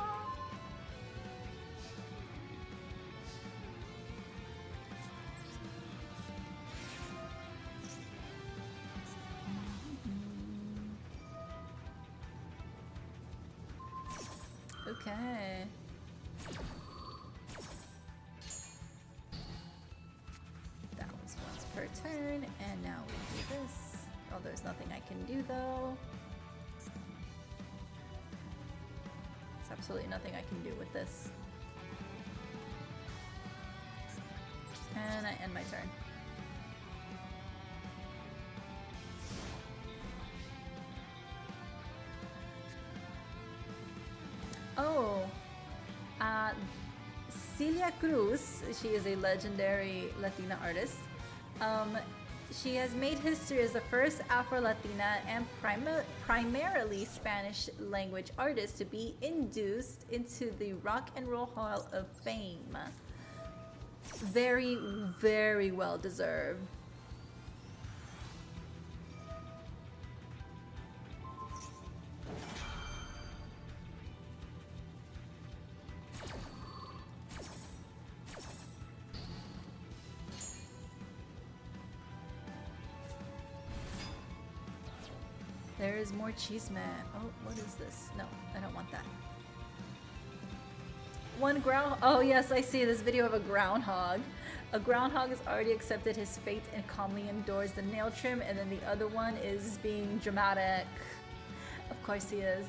Okay. That was once per turn, and now we do this. Oh, there's nothing I can do though. There's absolutely nothing I can do with this. And I end my turn. Oh, Celia Cruz, she is a legendary Latina artist. She has made history as the first Afro-Latina and primarily Spanish language artist to be induced into the Rock and Roll Hall of Fame. Very, very well deserved. There is more cheese man. Oh, what is this? No, I don't want that. One ground. Oh yes, I see this video of a groundhog. A groundhog has already accepted his fate and calmly endures the nail trim, and then the other one is being dramatic. Of course he is.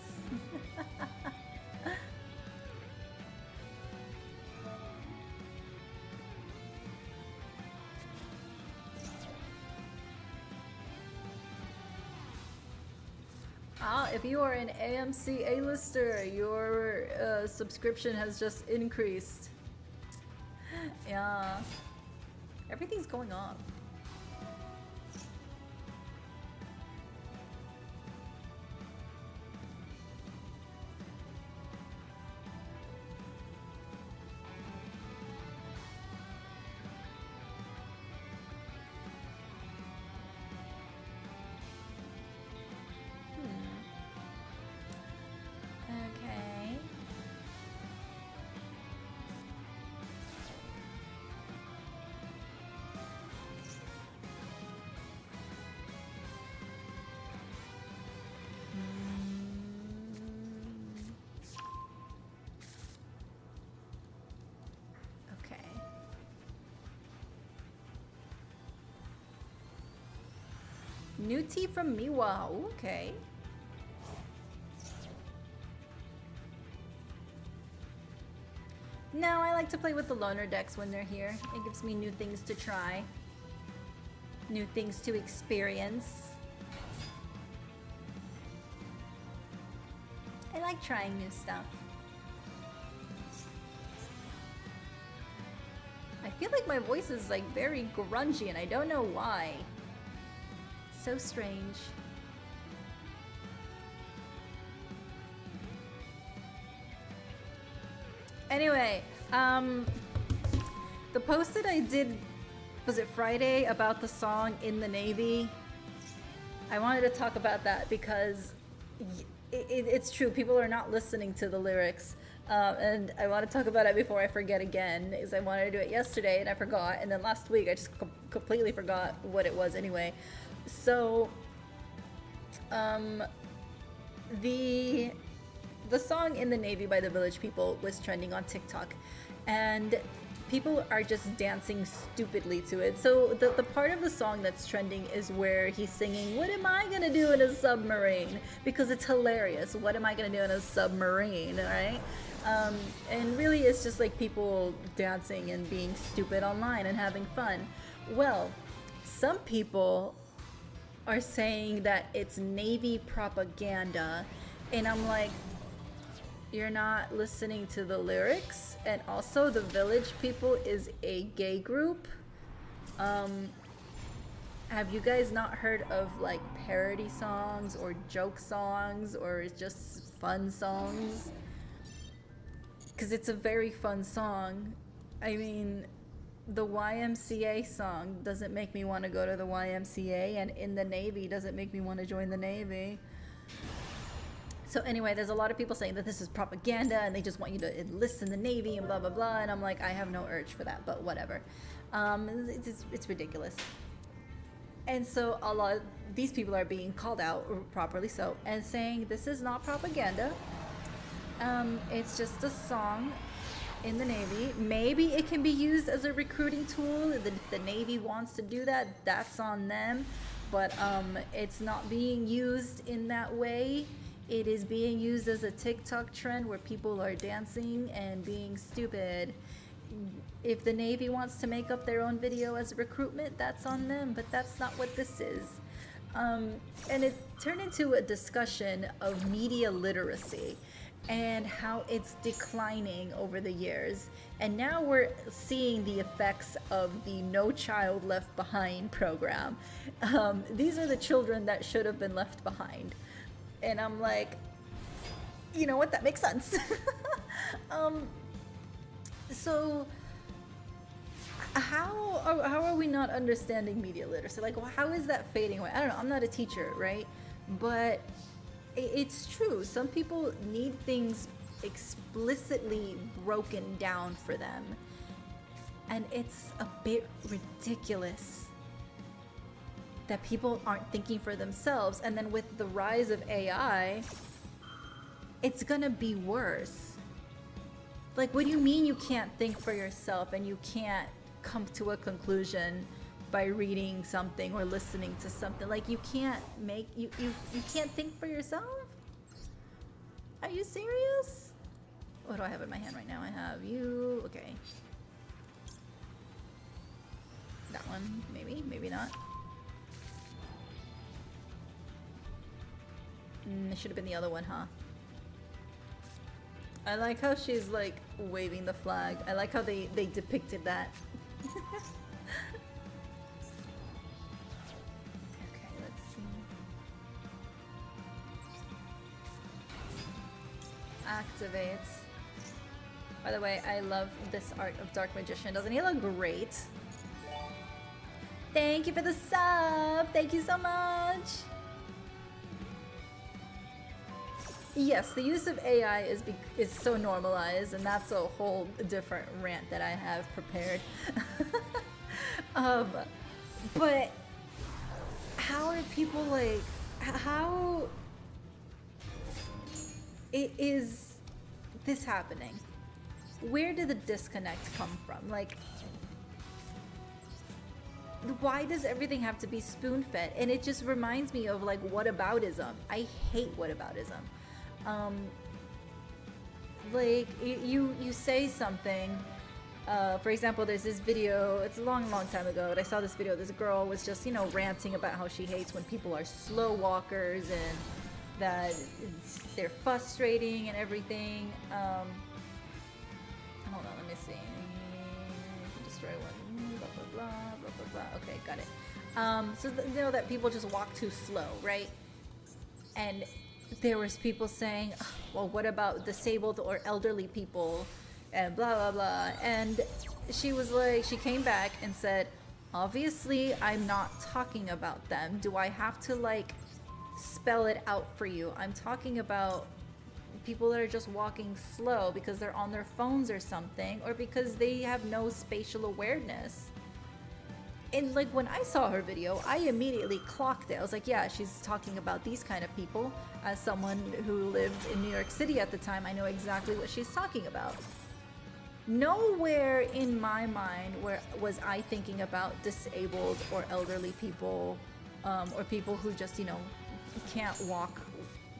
If you are an AMC A-lister, your subscription has just increased. Yeah. Everything's going on. New tea from Miwa. Okay. No, I like to play with the loner decks when they're here. It gives me new things to try. New things to experience. I like trying new stuff. I feel like my voice is like very grungy and I don't know why. So strange. Anyway, the post that I did, was it Friday, about the song In the Navy? I wanted to talk about that because it's true, people are not listening to the lyrics. And I want to talk about it before I forget again, because I wanted to do it yesterday and I forgot, and then last week I just completely forgot what it was anyway. So, the the song In the Navy by the Village People was trending on TikTok, and people are just dancing stupidly to it. So the part of the song that's trending is where he's singing, "What am I gonna do in a submarine?" Because it's hilarious. What am I gonna do in a submarine, right? And really it's just like people dancing and being stupid online and having fun. Well, some people are saying that it's Navy propaganda, and I'm like, you're not listening to the lyrics. And also, the Village People is a gay group. Have you guys not heard of like parody songs or joke songs or just fun songs? Because it's a very fun song. I mean, the YMCA song doesn't make me want to go to the YMCA, and In the Navy doesn't make me want to join the Navy. So anyway, there's a lot of people saying that this is propaganda and they just want you to enlist in the Navy and blah, blah, blah. And I'm like, I have no urge for that, but whatever. It's ridiculous. And so a lot of these people are being called out, properly so, and saying this is not propaganda. It's just a song in the Navy. Maybe it can be used as a recruiting tool. If the Navy wants to do that, that's on them. But it's not being used in that way. It is being used as a TikTok trend where people are dancing and being stupid. If the Navy wants to make up their own video as a recruitment, that's on them, but that's not what this is. And it turned into a discussion of media literacy and how it's declining over the years. And now we're seeing the effects of the No Child Left Behind program. These are the children that should have been left behind. And I'm like, you know what, that makes sense. So how are we not understanding media literacy? Like, how is that fading away? I don't know, I'm not a teacher, right? But it's true. Some people need things explicitly broken down for them. And it's a bit ridiculous that people aren't thinking for themselves. And then with the rise of AI, it's gonna be worse. Like, what do you mean you can't think for yourself and you can't come to a conclusion by reading something or listening to something? Like, you can't make, you can't think for yourself? Are you serious? What do I have in my hand right now? I have you, okay. That one, maybe, maybe not. It should have been the other one, huh? I like how she's like waving the flag. I like how they depicted that. Okay, let's see. Activates. By the way, I love this art of Dark Magician. Doesn't he look great? Thank you for the sub! Thank you so much! Yes, the use of AI is so normalized, and that's a whole different rant that I have prepared. But how are people like, how is this happening? Where did the disconnect come from? Like, why does everything have to be spoon-fed? And it just reminds me of like whataboutism. I hate whataboutism. Like you say something, for example, there's this video, it's a long time ago, but I saw this video. This girl was just, you know, ranting about how she hates when people are slow walkers and that they're frustrating and everything. Hold on, let me see. Destroy one, blah, blah, blah, blah, blah, blah. Okay, got it. So you know that people just walk too slow, right? And there was people saying, well, what about disabled or elderly people and blah, blah, blah. And she was like, she came back and said, obviously I'm not talking about them. Do I have to like spell it out for you? I'm talking about people that are just walking slow because they're on their phones or something, or because they have no spatial awareness. And like when I saw her video, I immediately clocked it. I was like, yeah, she's talking about these kind of people. As someone who lived in New York City at the time, I know exactly what she's talking about. Nowhere in my mind was I thinking about disabled or elderly people, or people who just, you know, can't walk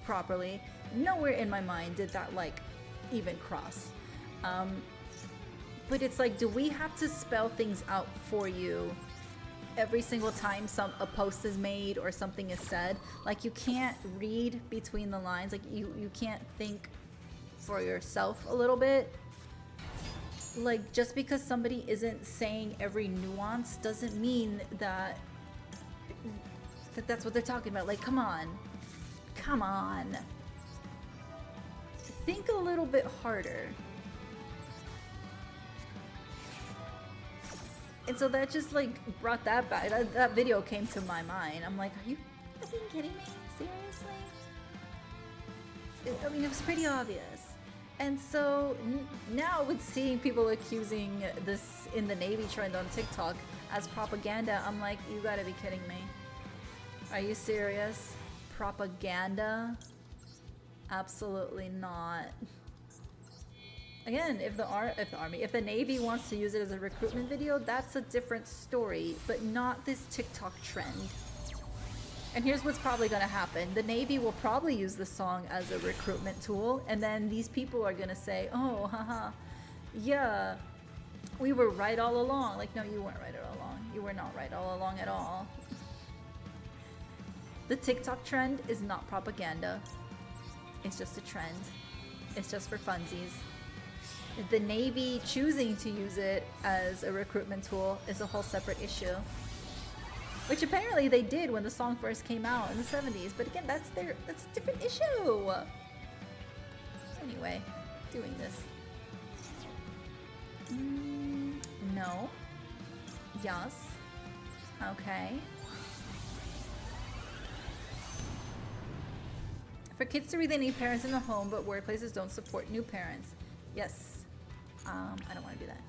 properly. Nowhere in my mind did that like even cross. But it's like, do we have to spell things out for you every single time a post is made or something is said? Like, you can't read between the lines. Like, you can't think for yourself a little bit. Like, just because somebody isn't saying every nuance doesn't mean that that's what they're talking about. Like, come on. Come on. Think a little bit harder. And so that just like brought that back. That video came to my mind. I'm like, are you fucking kidding me? Seriously? I mean, it was pretty obvious. And so now with seeing people accusing this in the Navy trend on TikTok as propaganda, I'm like, you gotta be kidding me. Are you serious? Propaganda? Absolutely not. Again, if the Navy wants to use it as a recruitment video, that's a different story, but not this TikTok trend. And here's what's probably gonna happen. The Navy will probably use the song as a recruitment tool, and then these people are gonna say, oh, haha, yeah, we were right all along. Like, no, you weren't right all along. You were not right all along at all. The TikTok trend is not propaganda. It's just a trend. It's just for funsies. The Navy choosing to use it as a recruitment tool is a whole separate issue. Which apparently they did when the song first came out in the 70s. But again, that's a different issue. Anyway, doing this. No. Yes. Okay. For kids to read, they need parents in the home, but workplaces don't support new parents. Yes. I don't want to do that.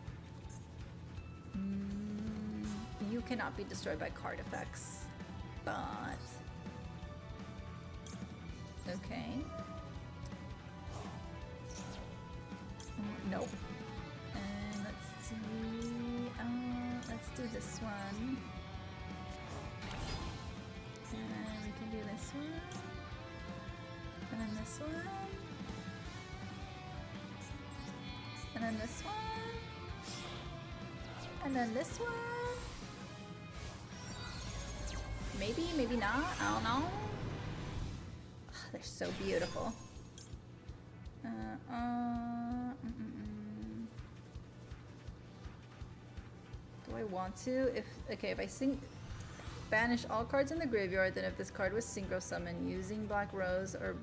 You cannot be destroyed by card effects, but okay. Nope. And let's do this one. And we can do this one. And then this one. And then this one. And then this one. Maybe, maybe not. I don't know. Oh, they're so beautiful. Do I want to? If I banish all cards in the graveyard, then if this card was synchro summoned using Black Rose or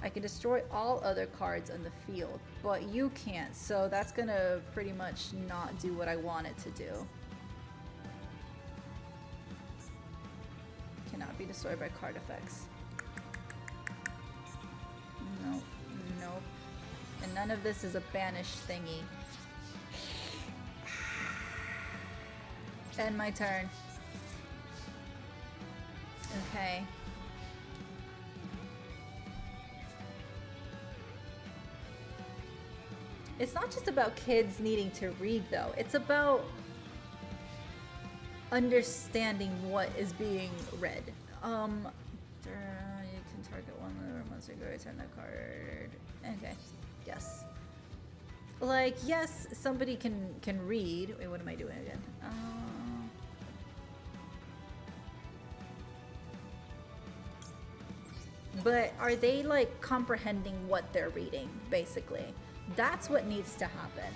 I can destroy all other cards in the field, but you can't. So that's gonna pretty much not do what I want it to do. Cannot be destroyed by card effects. Nope, nope. And none of this is a banish thingy. End my turn. Okay. It's not just about kids needing to read, though. It's about understanding what is being read. You can target one monster, go return that card. Okay, yes. Like, yes, somebody can read. Wait, what am I doing again? But are they like comprehending what they're reading, basically? That's what needs to happen.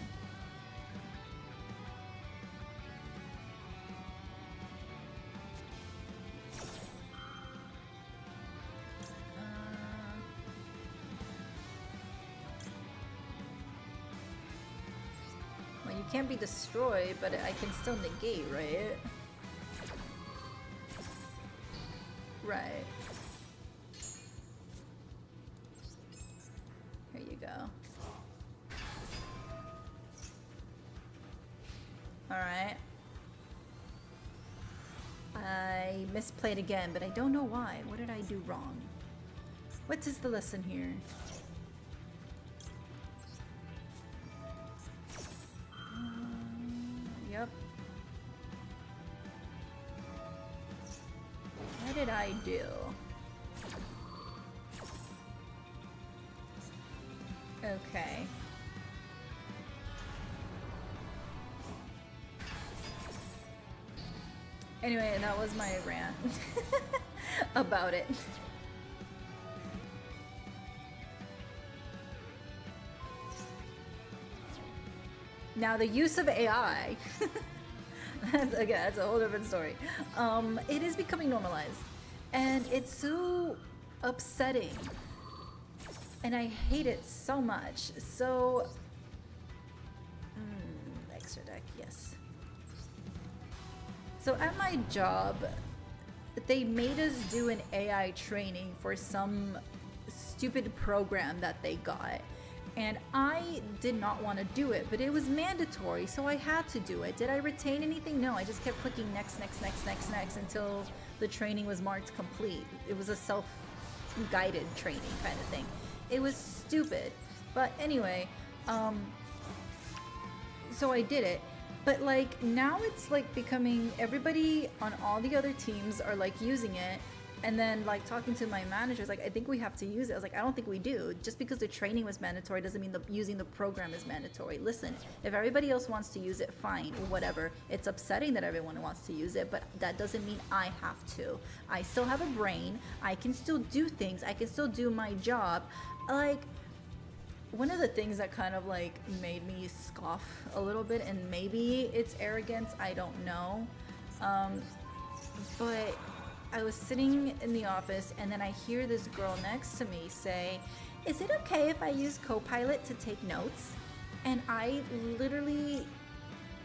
Well, you can't be destroyed, but I can still negate, right? Right. Here you go. Alright. I misplayed again, but I don't know why. What did I do wrong? What is the lesson here? Yep. What did I do? Okay. Anyway, that was my rant about it. Now the use of AI, that's a whole different story. It is becoming normalized, and it's so upsetting, and I hate it so much. So, extra deck, yes. So at my job, they made us do an AI training for some stupid program that they got. And I did not want to do it, but it was mandatory, so I had to do it. Did I retain anything? No, I just kept clicking next, next, next, next, next until the training was marked complete. It was a self-guided training kind of thing. It was stupid. But anyway, so I did it. But like now it's like becoming, everybody on all the other teams are like using it, and then like talking to my managers, like I think we have to use it. I was like, I don't think we do. Just because the training was mandatory doesn't mean using the program is mandatory. Listen, if everybody else wants to use it, fine, whatever. It's upsetting that everyone wants to use it, but that doesn't mean I have to. I still have a brain. I can still do things. I can still do my job. Like, one of the things that kind of like made me scoff a little bit, and maybe it's arrogance, I don't know, but I was sitting in the office and then I hear this girl next to me say, "Is it okay if I use Copilot to take notes?" And I literally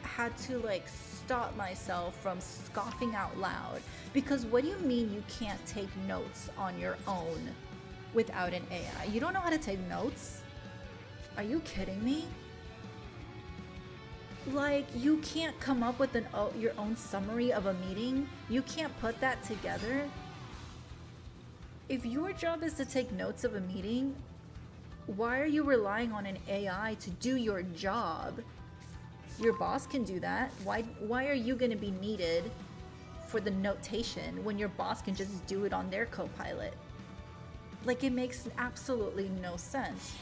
had to like stop myself from scoffing out loud, because what do you mean you can't take notes on your own without an AI? You don't know how to take notes? Are you kidding me? Like, you can't come up with your own summary of a meeting? You can't put that together? If your job is to take notes of a meeting, why are you relying on an AI to do your job? Your boss can do that. Why are you going to be needed for the notation when your boss can just do it on their Copilot? Like, it makes absolutely no sense.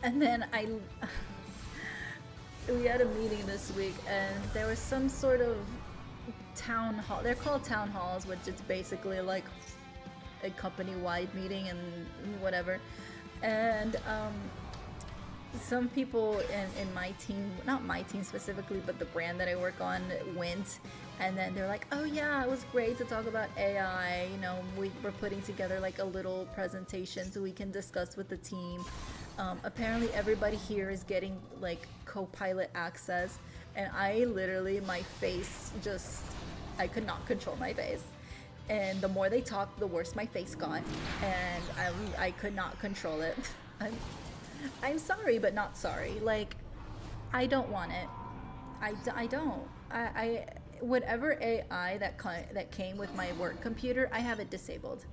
And then we had a meeting this week, and there was some sort of town hall. They're called town halls, which is basically like a company-wide meeting and whatever. And some people in my team, not my team specifically, but the brand that I work on, went. And then they're like, "Oh yeah, it was great to talk about AI. You know, we're putting together like a little presentation so we can discuss with the team." Apparently everybody here is getting like Copilot access, and I literally, my face just, I could not control my face. And the more they talked, the worse my face got, and I could not control it. I'm sorry, but not sorry. Like, I don't want it. I don't. I whatever AI that came with my work computer, I have it disabled.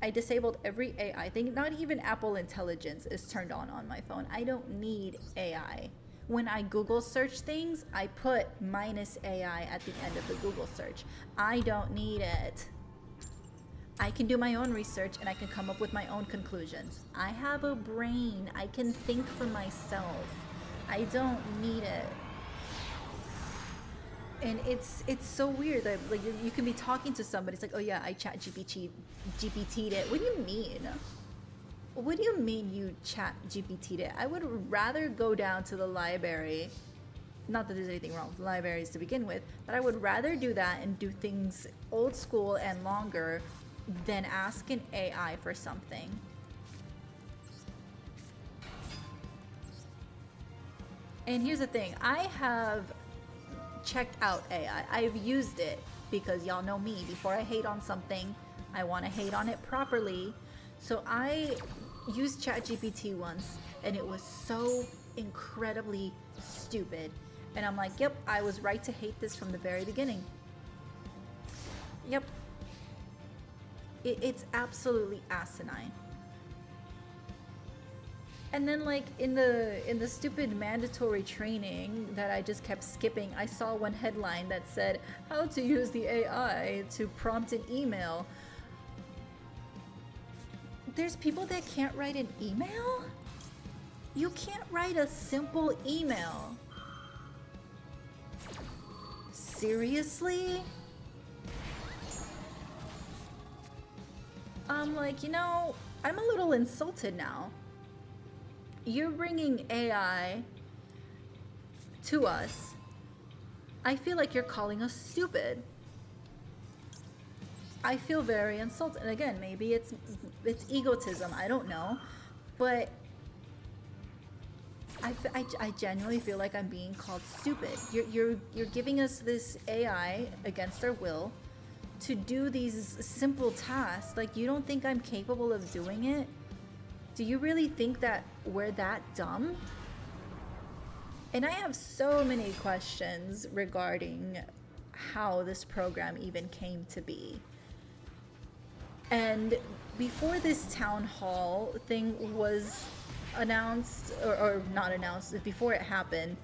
I disabled every AI thing. Not even Apple Intelligence is turned on my phone. I don't need AI. When I Google search things, I put -AI at the end of the Google search. I don't need it. I can do my own research and I can come up with my own conclusions. I have a brain. I can think for myself. I don't need it. And it's so weird that like you can be talking to somebody. It's like, "Oh yeah, I GPT'd it." What do you mean? What do you mean you GPT'd it? I would rather go down to the library. Not that there's anything wrong with libraries to begin with, but I would rather do that and do things old school and longer than ask an AI for something. And here's the thing, I have checked out AI. I've used it because y'all know me. Before I hate on something, I want to hate on it properly. So I used ChatGPT once, and it was so incredibly stupid. And I'm like, yep, I was right to hate this from the very beginning. Yep. It's absolutely asinine. And then like in the stupid mandatory training that I just kept skipping, I saw one headline that said how to use the AI to prompt an email. There's people that can't write an email? You can't write a simple email. Seriously? I'm like, you know, I'm a little insulted now. You're bringing AI to us. I feel like you're calling us stupid. I feel very insulted. And again, maybe it's egotism. I don't know, but I genuinely feel like I'm being called stupid. You're giving us this AI against our will to do these simple tasks. Like, you don't think I'm capable of doing it? Do you really think that we're that dumb? And I have so many questions regarding how this program even came to be. And before this town hall thing was announced, or not announced, before it happened,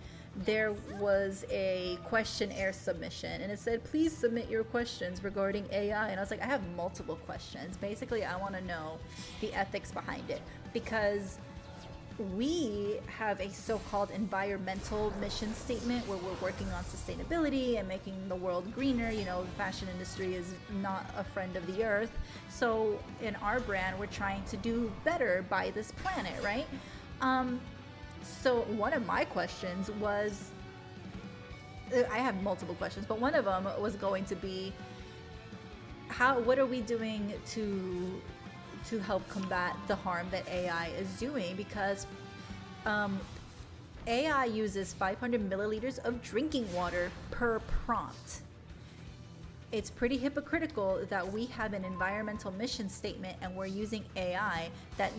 there was a questionnaire submission, and it said, please submit your questions regarding AI. And I was like, I have multiple questions. Basically, I want to know the ethics behind it, because we have a so-called environmental mission statement where we're working on sustainability and making the world greener. You know, the fashion industry is not a friend of the earth. So in our brand, we're trying to do better by this planet, right? So one of my questions was, I have multiple questions, but one of them was going to be, what are we doing to help combat the harm that AI is doing? Because AI uses 500 milliliters of drinking water per prompt. It's pretty hypocritical that we have an environmental mission statement and we're using AI that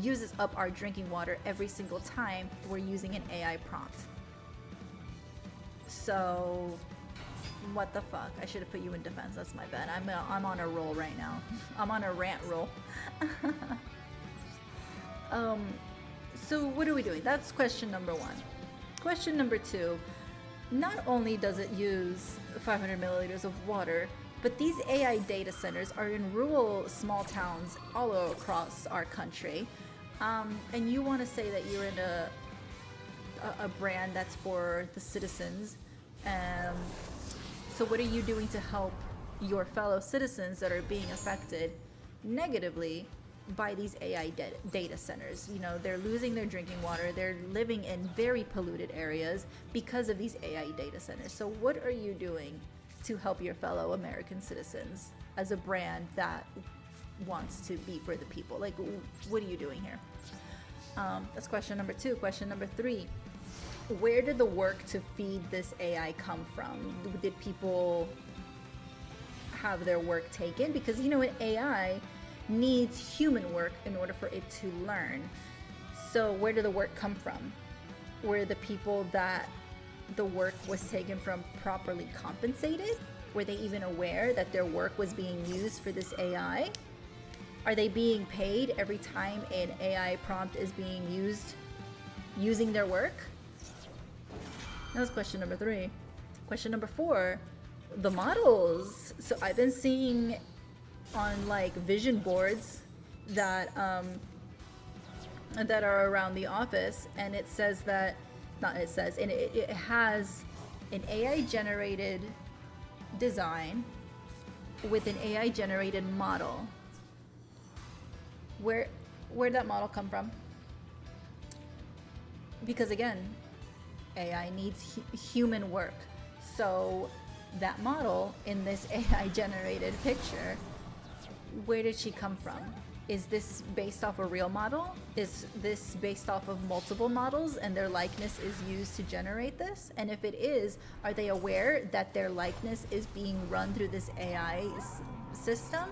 uses up our drinking water every single time we're using an AI prompt. So what the fuck? I should have put you in defense. That's my bad. I'm on a roll right now. I'm on a rant roll. So what are we doing? That's question number one. Question number two, not only does it use 500 milliliters of water, but these AI data centers are in rural small towns all across our country. And you want to say that you're in a brand that's for the citizens. So what are you doing to help your fellow citizens that are being affected negatively by these AI data centers? You know, they're losing their drinking water. They're living in very polluted areas because of these AI data centers. So what are you doing to help your fellow American citizens as a brand that wants to be for the people? Like, what are you doing here? That's question number two. Question number three, where did the work to feed this AI come from? Did people have their work taken? Because, you know, an AI needs human work in order for it to learn. So where did the work come from? Were the people that the work was taken from properly compensated? Were they even aware that their work was being used for this AI? Are they being paid every time an AI prompt is being used, using their work? That was question number three. Question number four, the models. So I've been seeing on like vision boards that that are around the office, and it says that, and it has an AI generated design with an AI generated model. Where'd that model come from? Because again, AI needs human work. So that model in this AI generated picture, where did she come from? Is this based off a real model? Is this based off of multiple models and their likeness is used to generate this? And if it is, are they aware that their likeness is being run through this AI system?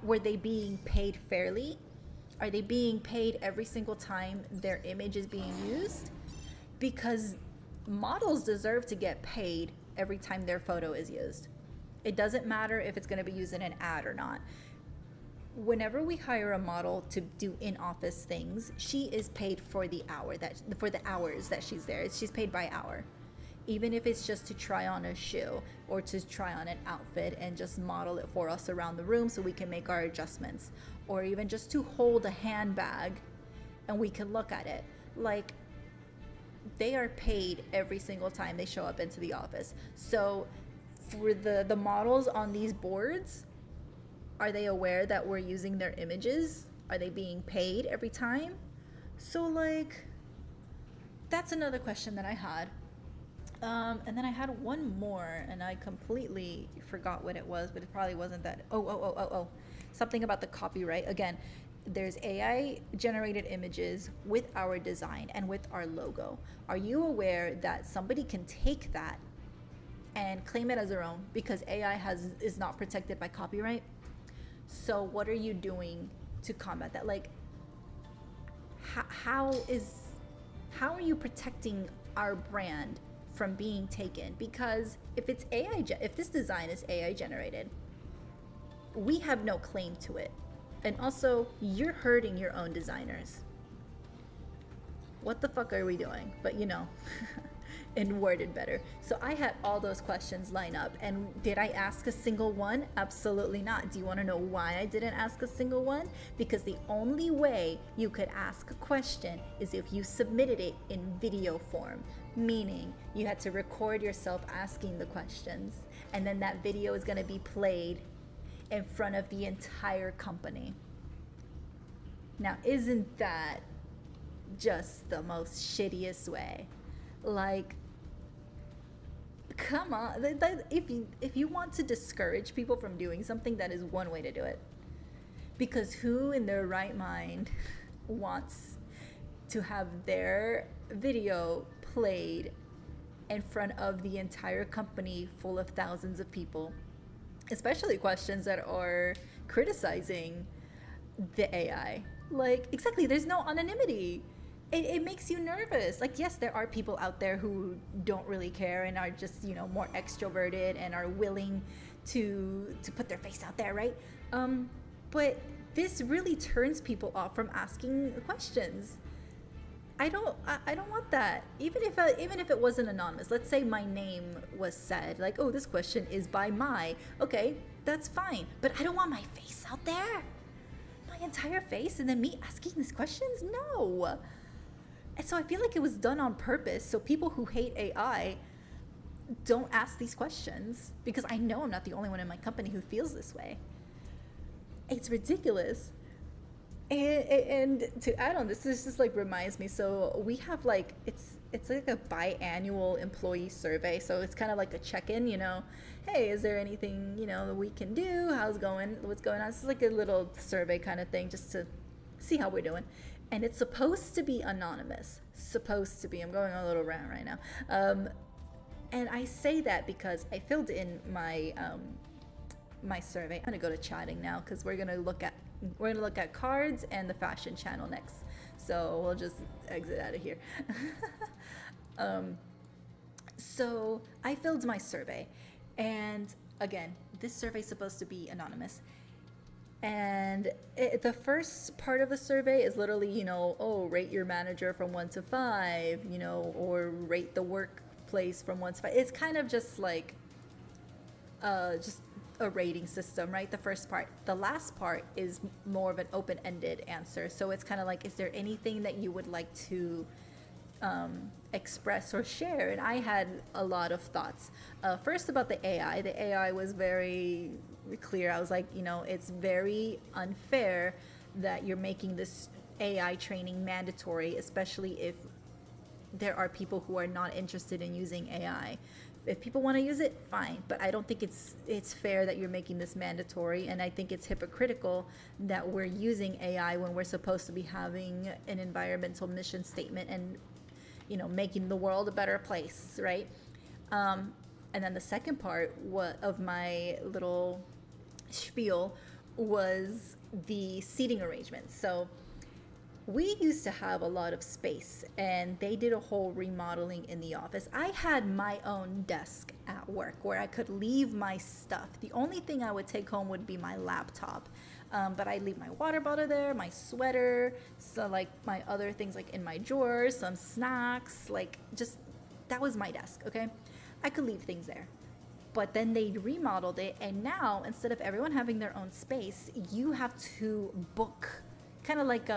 Were they being paid fairly? Are they being paid every single time their image is being used? Because models deserve to get paid every time their photo is used. It doesn't matter if it's going to be used in an ad or not. Whenever we hire a model to do in-office things, she is paid for the hours that she's there. She's paid by hour. Even if it's just to try on a shoe or to try on an outfit and just model it for us around the room so we can make our adjustments, or even just to hold a handbag and we can look at it. Like, they are paid every single time they show up into the office. So for the models on these boards, are they aware that we're using their images? Are they being paid every time? So like, that's another question that I had. And then I had one more, and I completely forgot what it was, but it probably wasn't that. Oh. Something about the copyright. Again, there's AI generated images with our design and with our logo. Are you aware that somebody can take that and claim it as their own because AI is not protected by copyright? So what are you doing to combat that? Like, how are you protecting our brand from being taken? Because if it's if this design is AI generated, we have no claim to it. And also, you're hurting your own designers. What the fuck are we doing? But you know, and worded better. So I had all those questions line up. And did I ask a single one? Absolutely not. Do you want to know why I didn't ask a single one? Because the only way you could ask a question is if you submitted it in video form. Meaning you had to record yourself asking the questions. And then that video is going to be played in front of the entire company. Now, isn't that just the most shittiest way? Like, come on. If you want to discourage people from doing something, that is one way to do it. Because who in their right mind wants to have their video played in front of the entire company full of thousands of people? Especially questions that are criticizing the AI. Like, exactly, there's no anonymity. It makes you nervous. Like, yes, there are people out there who don't really care and are just, you know, more extroverted and are willing to put their face out there, right? But this really turns people off from asking questions. I don't want that. Even if it wasn't anonymous. Let's say my name was said, like, oh, this question is by Mai. Okay, that's fine. But I don't want my face out there. My entire face, and then me asking these questions? No. And so I feel like it was done on purpose, so people who hate AI don't ask these questions, because I know I'm not the only one in my company who feels this way. It's ridiculous. And to add on, this just like reminds me, so we have like, it's like a biannual employee survey, so it's kind of like a check-in, you know, hey, is there anything, you know, that we can do, what's going on? This is like a little survey kind of thing, just to see how we're doing. And it's supposed to be anonymous. Supposed to be. I'm going on a little rant right now. And I say that because I filled in my my survey. I'm gonna go to chatting now because we're gonna look at cards and the fashion channel next. So we'll just exit out of here. So I filled my survey, and again, this survey is supposed to be anonymous. And the first part of the survey is literally, you know, oh, rate your manager from 1 to 5, you know, or rate the workplace from 1 to 5. It's kind of just like, just a rating system, right? The first part. The last part is more of an open-ended answer. So it's kind of like, is there anything that you would like to express or share? And I had a lot of thoughts. First, about the AI. The AI was very clear. I was like, you know, it's very unfair that you're making this AI training mandatory, especially if there are people who are not interested in using AI. If people want to use it, fine, but I don't think it's fair that you're making this mandatory, and I think it's hypocritical that we're using AI when we're supposed to be having an environmental mission statement and, you know, making the world a better place, right? And then the second part of my little spiel was the seating arrangement. So we used to have a lot of space and they did a whole remodeling in the office. I had my own desk at work where I could leave my stuff. The only thing I would take home would be my laptop. But I'd leave my water bottle there, my sweater, so like my other things like in my drawers, some snacks, like just that was my desk, okay? I could leave things there. But then they remodeled it, and now instead of everyone having their own space, you have to book, kind of like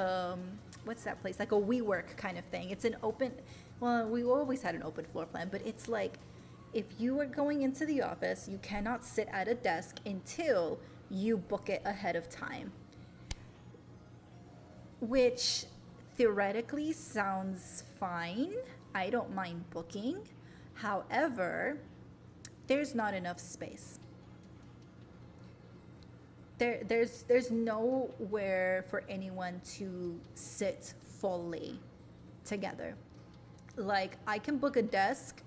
what's that place? Like a WeWork kind of thing. It's an open, well, we always had an open floor plan, but it's like if you are going into the office, you cannot sit at a desk until you book it ahead of time, which theoretically sounds fine. I don't mind booking. However, there's not enough space. There's nowhere for anyone to sit fully together. Like, I can book a desk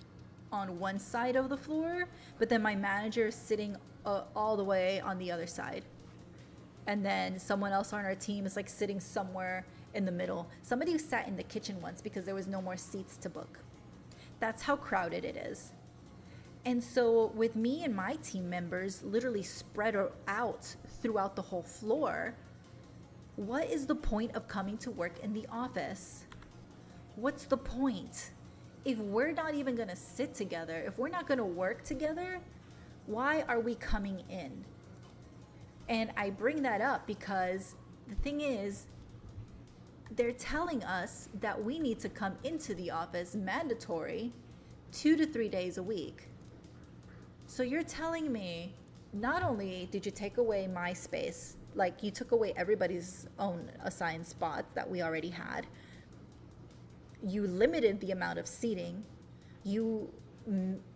on one side of the floor, but then my manager is sitting all the way on the other side. And then someone else on our team is like sitting somewhere in the middle. Somebody who sat in the kitchen once because there was no more seats to book. That's how crowded it is. And so with me and my team members literally spread out throughout the whole floor, what is the point of coming to work in the office? What's the point? If we're not even gonna sit together, if we're not gonna work together, why are we coming in? And I bring that up because the thing is, they're telling us that we need to come into the office mandatory 2 to 3 days a week. So you're telling me, not only did you take away my space, like you took away everybody's own assigned spot that we already had, you limited the amount of seating, you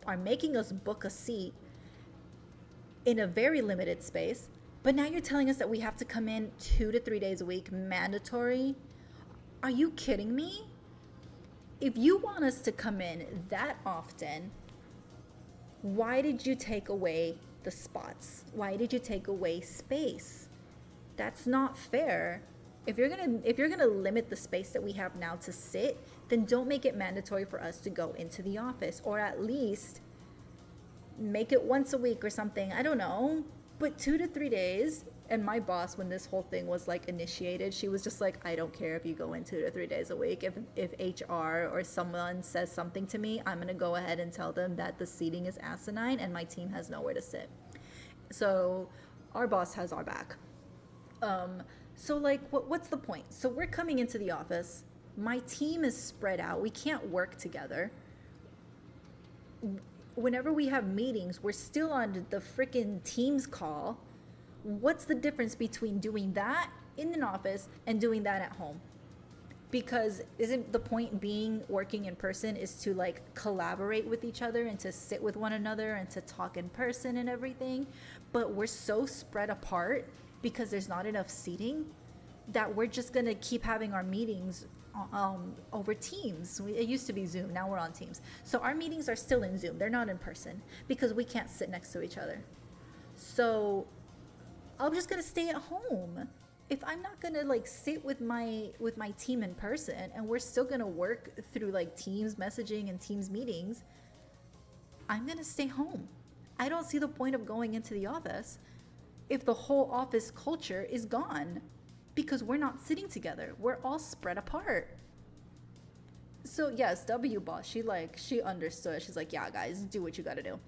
are making us book a seat in a very limited space, but now you're telling us that we have to come in 2 to 3 days a week, mandatory? Are you kidding me? If you want us to come in that often, why did you take away the spots? Why did you take away space? That's not fair. If you're gonna limit the space that we have now to sit, then don't make it mandatory for us to go into the office, or at least make it once a week or something. I don't know, but 2 to 3 days. And my boss, when this whole thing was like initiated, she was just like, I don't care if you go in 2 to 3 days a week. If HR or someone says something to me, I'm gonna go ahead and tell them that the seating is asinine and my team has nowhere to sit. So our boss has our back. So like, what's the point? So we're coming into the office. My team is spread out. We can't work together. Whenever we have meetings, we're still on the freaking Teams call. What's the difference between doing that in an office and doing that at home? Because isn't the point being working in person is to like collaborate with each other and to sit with one another and to talk in person and everything? But we're so spread apart because there's not enough seating that we're just gonna keep having our meetings over Teams. It used to be Zoom, now we're on Teams. So our meetings are still in Zoom, they're not in person because we can't sit next to each other. So I'm just gonna stay at home. If I'm not gonna like sit with my team in person and we're still gonna work through like Teams messaging and Teams meetings, I'm gonna stay home. I don't see the point of going into the office if the whole office culture is gone because we're not sitting together. We're all spread apart. So yes, W boss, she understood. She's like, yeah, guys, do what you gotta do.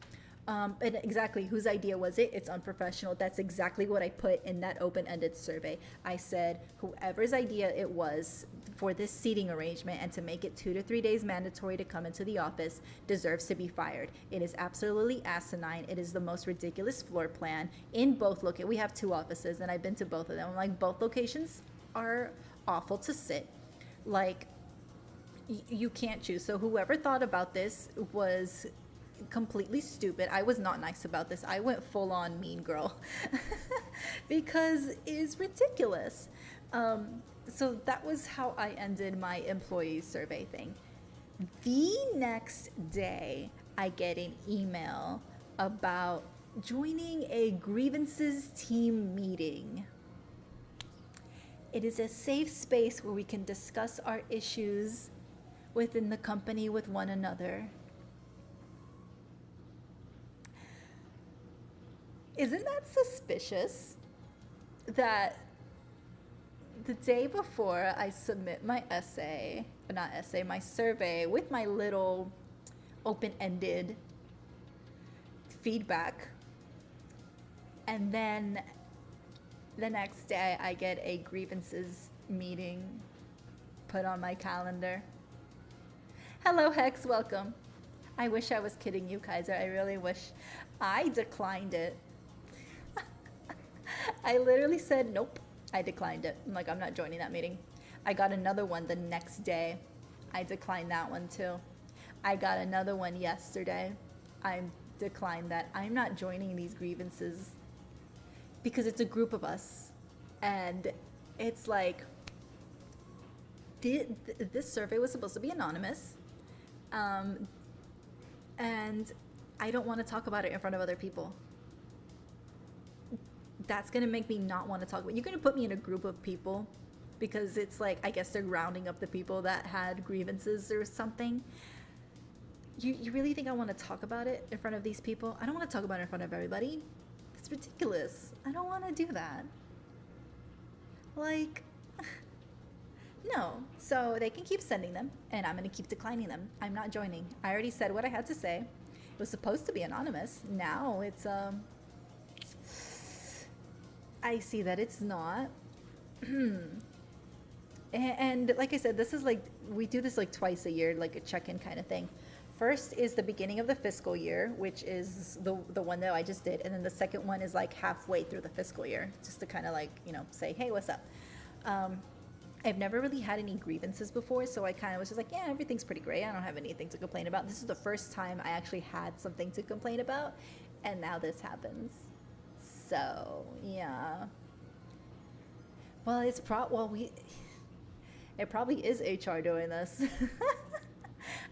And exactly whose idea was it? It's unprofessional. That's exactly what I put in that open-ended survey. I said whoever's idea it was for this seating arrangement and to make it 2 to 3 days mandatory to come into the office deserves to be fired. It is absolutely asinine. It is the most ridiculous floor plan in both locations. We have 2 offices and I've been to both of them. Like, both locations are awful to sit. Like, you can't choose. So whoever thought about this was completely stupid. I was not nice about this. I went full on mean girl because it's ridiculous. So that was how I ended my employee survey thing. The next day, I get an email about joining a grievances team meeting. It is a safe space where we can discuss our issues within the company with one another. Isn't that suspicious that the day before I submit my essay, not essay, my survey with my little open-ended feedback, and then the next day I get a grievances meeting put on my calendar? Hello, Hex, welcome. I wish I was kidding you, Kaiser. I really wish. I declined it. I literally said, nope, I declined it. I'm like, I'm not joining that meeting. I got another one the next day. I declined that one too. I got another one yesterday. I declined that. I'm not joining these grievances because it's a group of us. And it's like, this survey was supposed to be anonymous. And I don't want to talk about it in front of other people. That's going to make me not want to talk about it. You're going to put me in a group of people because it's like, I guess they're rounding up the people that had grievances or something. You really think I want to talk about it in front of these people? I don't want to talk about it in front of everybody. It's ridiculous. I don't want to do that. Like, no. So they can keep sending them, and I'm going to keep declining them. I'm not joining. I already said what I had to say. It was supposed to be anonymous. Now it's, I see that it's not. And like I said, this is like, we do this like twice a year, like a check-in kind of thing. First is the beginning of the fiscal year, which is the one that I just did. And then the second one is like halfway through the fiscal year, just to kind of like, you know, say, hey, what's up? I've never really had any grievances before, so I kind of was just like, yeah, everything's pretty great. I don't have anything to complain about. This is the first time I actually had something to complain about, and now this happens. So, yeah. Well, it probably is HR doing this.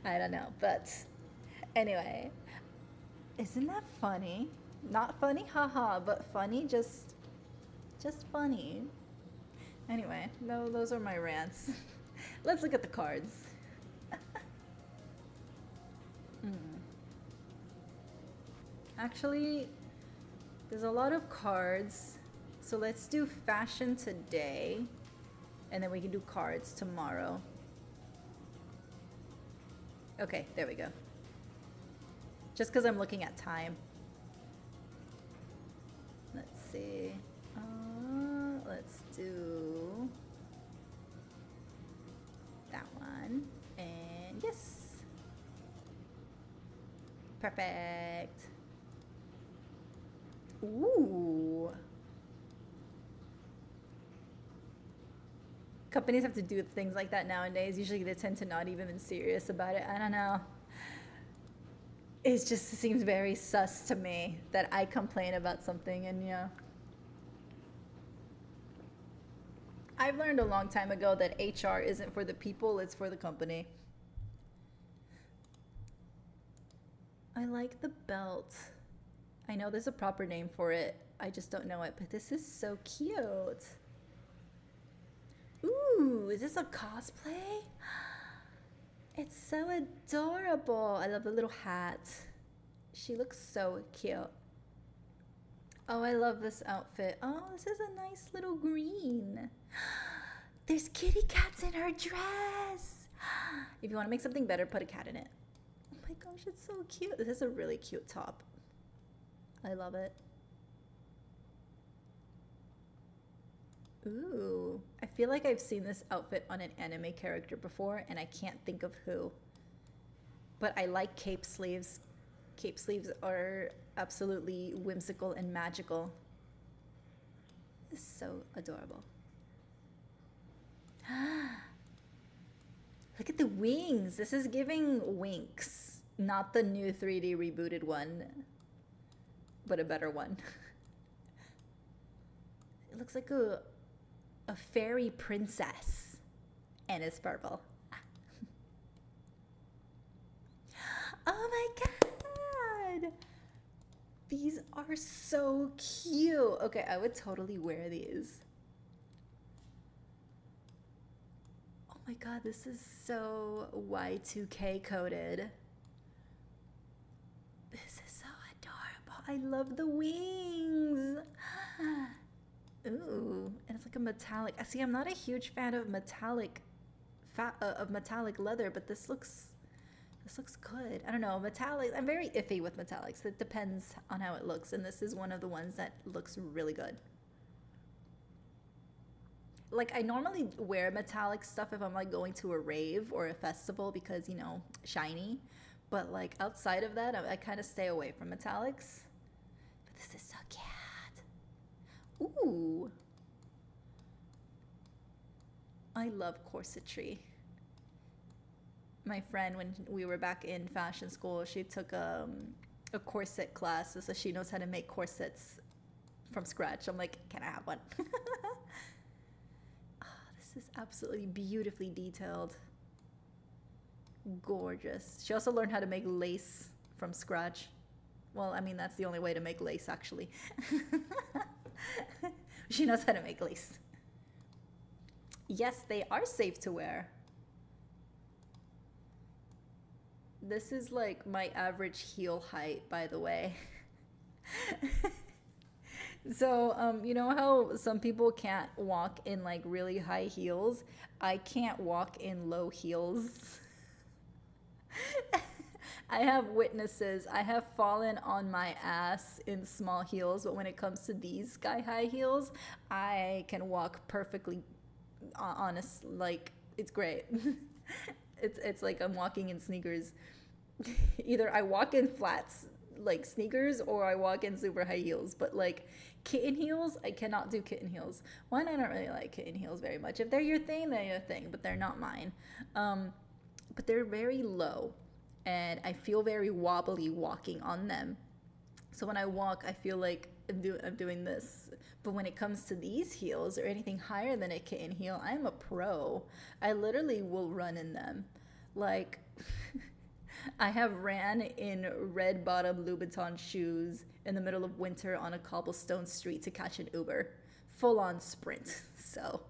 I don't know, but anyway, isn't that funny? Not funny, haha, but funny, just funny. Anyway, no, those are my rants. Let's look at the cards. Actually, there's a lot of cards, so let's do fashion today, and then we can do cards tomorrow. Okay, there we go. Just because I'm looking at time. Let's see. Let's do that one. And yes. Perfect. Ooh. Companies have to do things like that nowadays. Usually they tend to not even be serious about it. I don't know. It just seems very sus to me that I complain about something and, you know. I've learned a long time ago that HR isn't for the people, it's for the company. I like the belt. I know there's a proper name for it. I just don't know it, but this is so cute. Ooh, is this a cosplay? It's so adorable. I love the little hat. She looks so cute. Oh, I love this outfit. Oh, this is a nice little green. There's kitty cats in her dress. If you want to make something better, put a cat in it. Oh my gosh, it's so cute. This is a really cute top. I love it. Ooh, I feel like I've seen this outfit on an anime character before, and I can't think of who. But I like cape sleeves. Cape sleeves are absolutely whimsical and magical. It's so adorable. Look at the wings. This is giving Winx, not the new 3D rebooted one, but a better one. It looks like a fairy princess, and it's purple. Oh my god! These are so cute. Okay, I would totally wear these. my god, this is so Y2K coded. This is so adorable. I love the wings. Ooh, and it's like a metallic. See, I'm not a huge fan of metallic leather, but this looks good. I don't know, metallic. I'm very iffy with metallics. It depends on how it looks, and this is one of the ones that looks really good. Like, I normally wear metallic stuff if I'm like going to a rave or a festival because, you know, shiny. But like outside of that, I kind of stay away from metallics. But this is so cute. Ooh. I love corsetry. My friend, when we were back in fashion school, she took a corset class, so she knows how to make corsets from scratch. I'm like, can I have one? This is absolutely beautifully detailed. Gorgeous. She also learned how to make lace from scratch. Well, I mean, that's the only way to make lace, actually. She knows how to make lace. Yes, they are safe to wear. This is like my average heel height, by the way. So, you know how some people can't walk in like really high heels? I can't walk in low heels. I have witnesses. I have fallen on my ass in small heels, but when it comes to these sky-high heels, I can walk perfectly honest. Like, it's great. It's like I'm walking in sneakers. Either I walk in flats, like sneakers, or I walk in super high heels. But like kitten heels, I cannot do kitten heels. One, I don't really like kitten heels very much. If they're your thing, they're your thing, but they're not mine. But they're very low, and I feel very wobbly walking on them. So when I walk, I feel like I'm doing this. But when it comes to these heels or anything higher than a kitten heel, I'm a pro. I literally will run in them. Like, I have ran in red bottom Louboutin shoes in the middle of winter on a cobblestone street to catch an Uber. Full on sprint. So,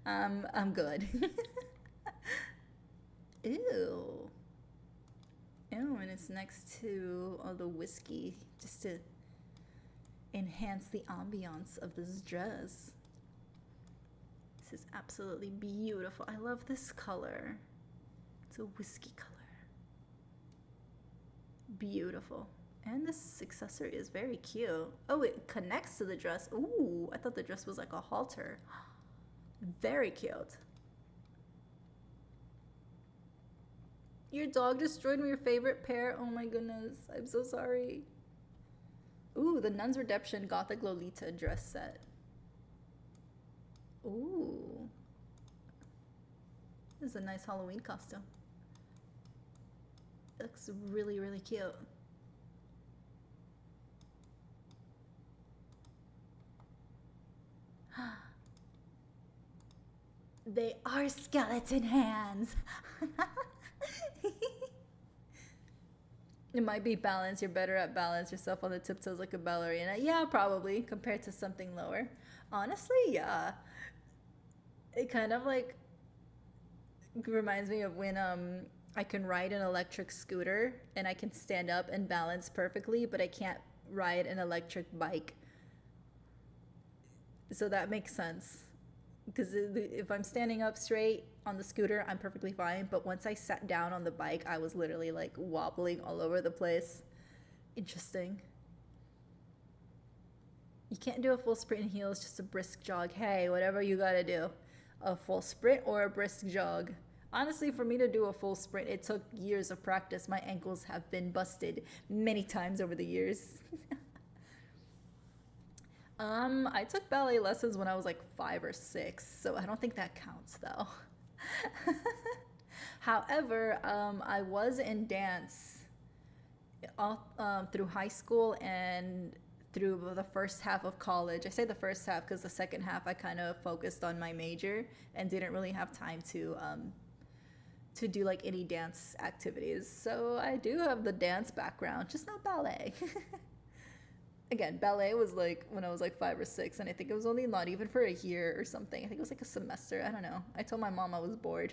I'm good. Ew. Ew, and it's next to all the whiskey just to enhance the ambiance of this dress. This is absolutely beautiful. I love this color. It's a whiskey color. Beautiful. And this accessory is very cute. Oh, it connects to the dress. Ooh, I thought the dress was like a halter. Very cute. Your dog destroyed your favorite pair. Oh my goodness. I'm so sorry. Ooh, the Nun's Redemption Gothic Lolita dress set. Ooh. This is a nice Halloween costume. It looks really, really cute. They are skeleton hands. It might be balance. You're better at balance yourself on the tiptoes like a ballerina. Yeah, probably, compared to something lower. Honestly, yeah. It kind of like reminds me of when I can ride an electric scooter and I can stand up and balance perfectly, but I can't ride an electric bike. So that makes sense. Because if I'm standing up straight on the scooter, I'm perfectly fine. But once I sat down on the bike, I was literally like wobbling all over the place. Interesting. You can't do a full sprint in heels, just a brisk jog. Hey, whatever you gotta do. A full sprint or a brisk jog. Honestly, for me to do a full sprint, it took years of practice. My ankles have been busted many times over the years. I took ballet lessons when I was like 5 or 6, so I don't think that counts though. However, I was in dance all through high school and through the first half of college. I say the first half because the second half I kind of focused on my major and didn't really have time to do like any dance activities. So I do have the dance background, just not ballet. Again, ballet was like when I was like 5 or 6, and I think it was only not even for a year or something. I think it was like a semester. I don't know. I told my mom I was bored.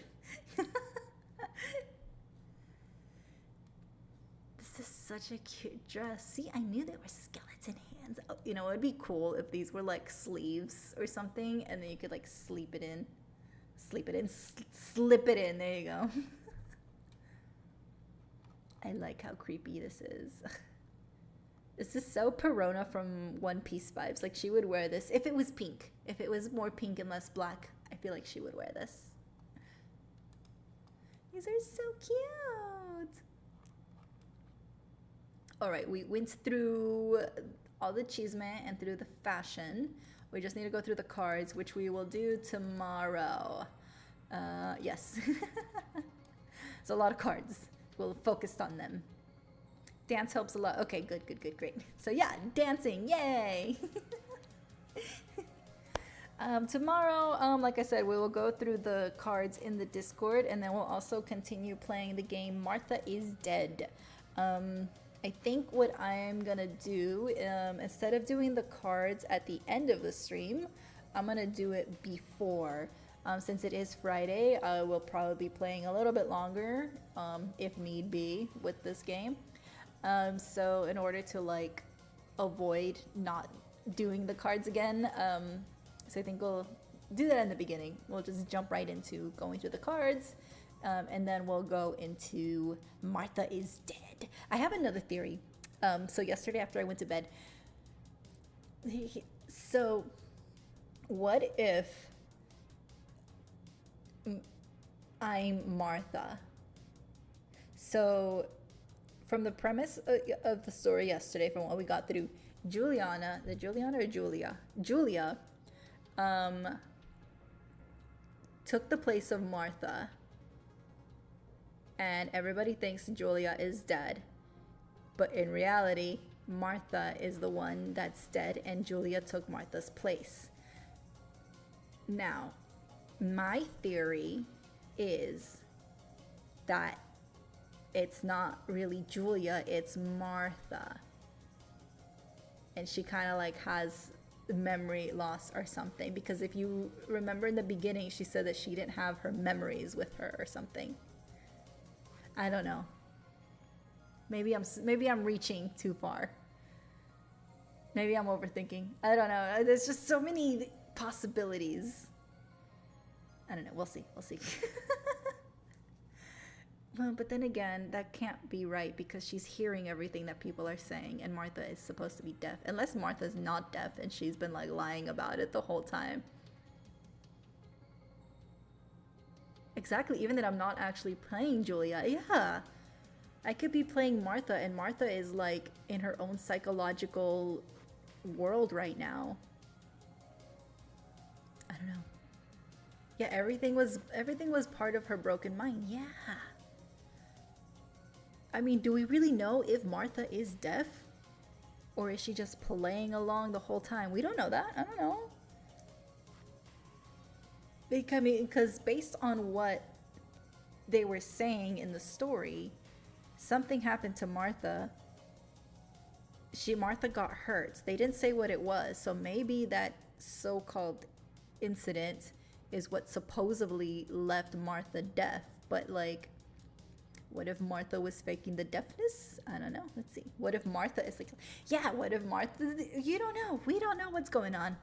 This is such a cute dress. See, I knew there were skeleton hands. Oh, you know, it'd be cool if these were like sleeves or something, and then you could like sleep it in. Sleep it in. Slip it in. There you go. I like how creepy this is. This is so Perona from One Piece vibes. Like, she would wear this if it was pink. If it was more pink and less black, I feel like she would wear this. These are so cute. All right, we went through all the chisme and through the fashion. We just need to go through the cards, which we will do tomorrow. Yes. It's a lot of cards. We'll focus on them. Dance helps a lot. Okay, good, great. So yeah, dancing, yay! Tomorrow, like I said, we will go through the cards in the Discord, and then we'll also continue playing the game Martha is Dead. I think what I'm gonna do, instead of doing the cards at the end of the stream, I'm gonna do it before. Since it is Friday, I will probably be playing a little bit longer, if need be, with this game. So in order to like avoid not doing the cards again, so I think we'll do that in the beginning. We'll just jump right into going through the cards, and then we'll go into Martha is Dead. I have another theory. So yesterday after I went to bed, so what if I'm Martha? So from the premise of the story yesterday, from what we got through, Julia took the place of Martha, and everybody thinks Julia is dead, but in reality, Martha is the one that's dead, and Julia took Martha's place. Now, my theory is that it's not really Julia, it's Martha. And she kind of like has memory loss or something, because if you remember in the beginning, she said that she didn't have her memories with her or something. I don't know. Maybe I'm reaching too far. Maybe I'm overthinking. I don't know. There's just so many possibilities. I don't know. We'll see. Well, but then again, that can't be right, because she's hearing everything that people are saying, and Martha is supposed to be deaf. Unless Martha's not deaf and she's been like lying about it the whole time. Exactly, even that I'm not actually playing Julia. Yeah. I could be playing Martha, and Martha is like in her own psychological world right now. I don't know. Yeah, everything was part of her broken mind. Yeah. I mean, do we really know if Martha is deaf? Or is she just playing along the whole time? We don't know that. I don't know. Because based on what they were saying in the story, something happened to Martha. Martha got hurt. They didn't say what it was. So maybe that so-called incident is what supposedly left Martha deaf. But like, what if Martha was faking the deafness? I don't know. Let's see. What if Martha is like, yeah, what if Martha, you don't know. We don't know what's going on.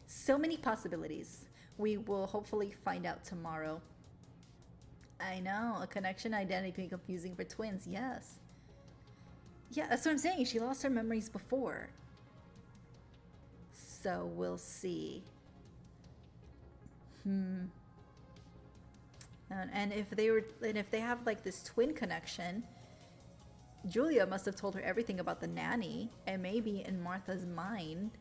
So many possibilities. We will hopefully find out tomorrow. I know, a connection identity can be confusing for twins, yes. Yeah, that's what I'm saying. She lost her memories before. So we'll see. And if they have like this twin connection, Julia must have told her everything about the nanny, and maybe in Martha's mind,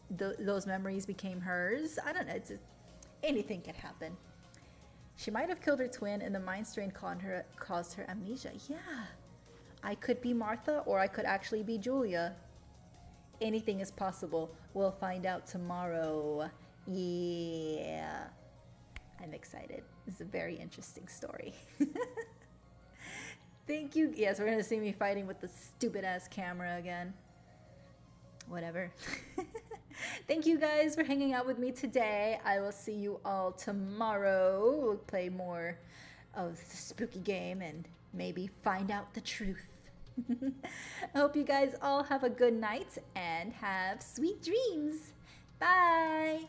those memories became hers. I don't know. Anything can happen. She might have killed her twin, and the mind strain caused her amnesia. Yeah, I could be Martha, or I could actually be Julia. Anything is possible. We'll find out tomorrow. Yeah. I'm excited. This is a very interesting story. Thank you. Yes, we're going to see me fighting with the stupid ass camera again. whatever. Thank you guys for hanging out with me today. I will see you all tomorrow. We'll play more of the spooky game and maybe find out the truth. I hope you guys all have a good night and have sweet dreams. Bye.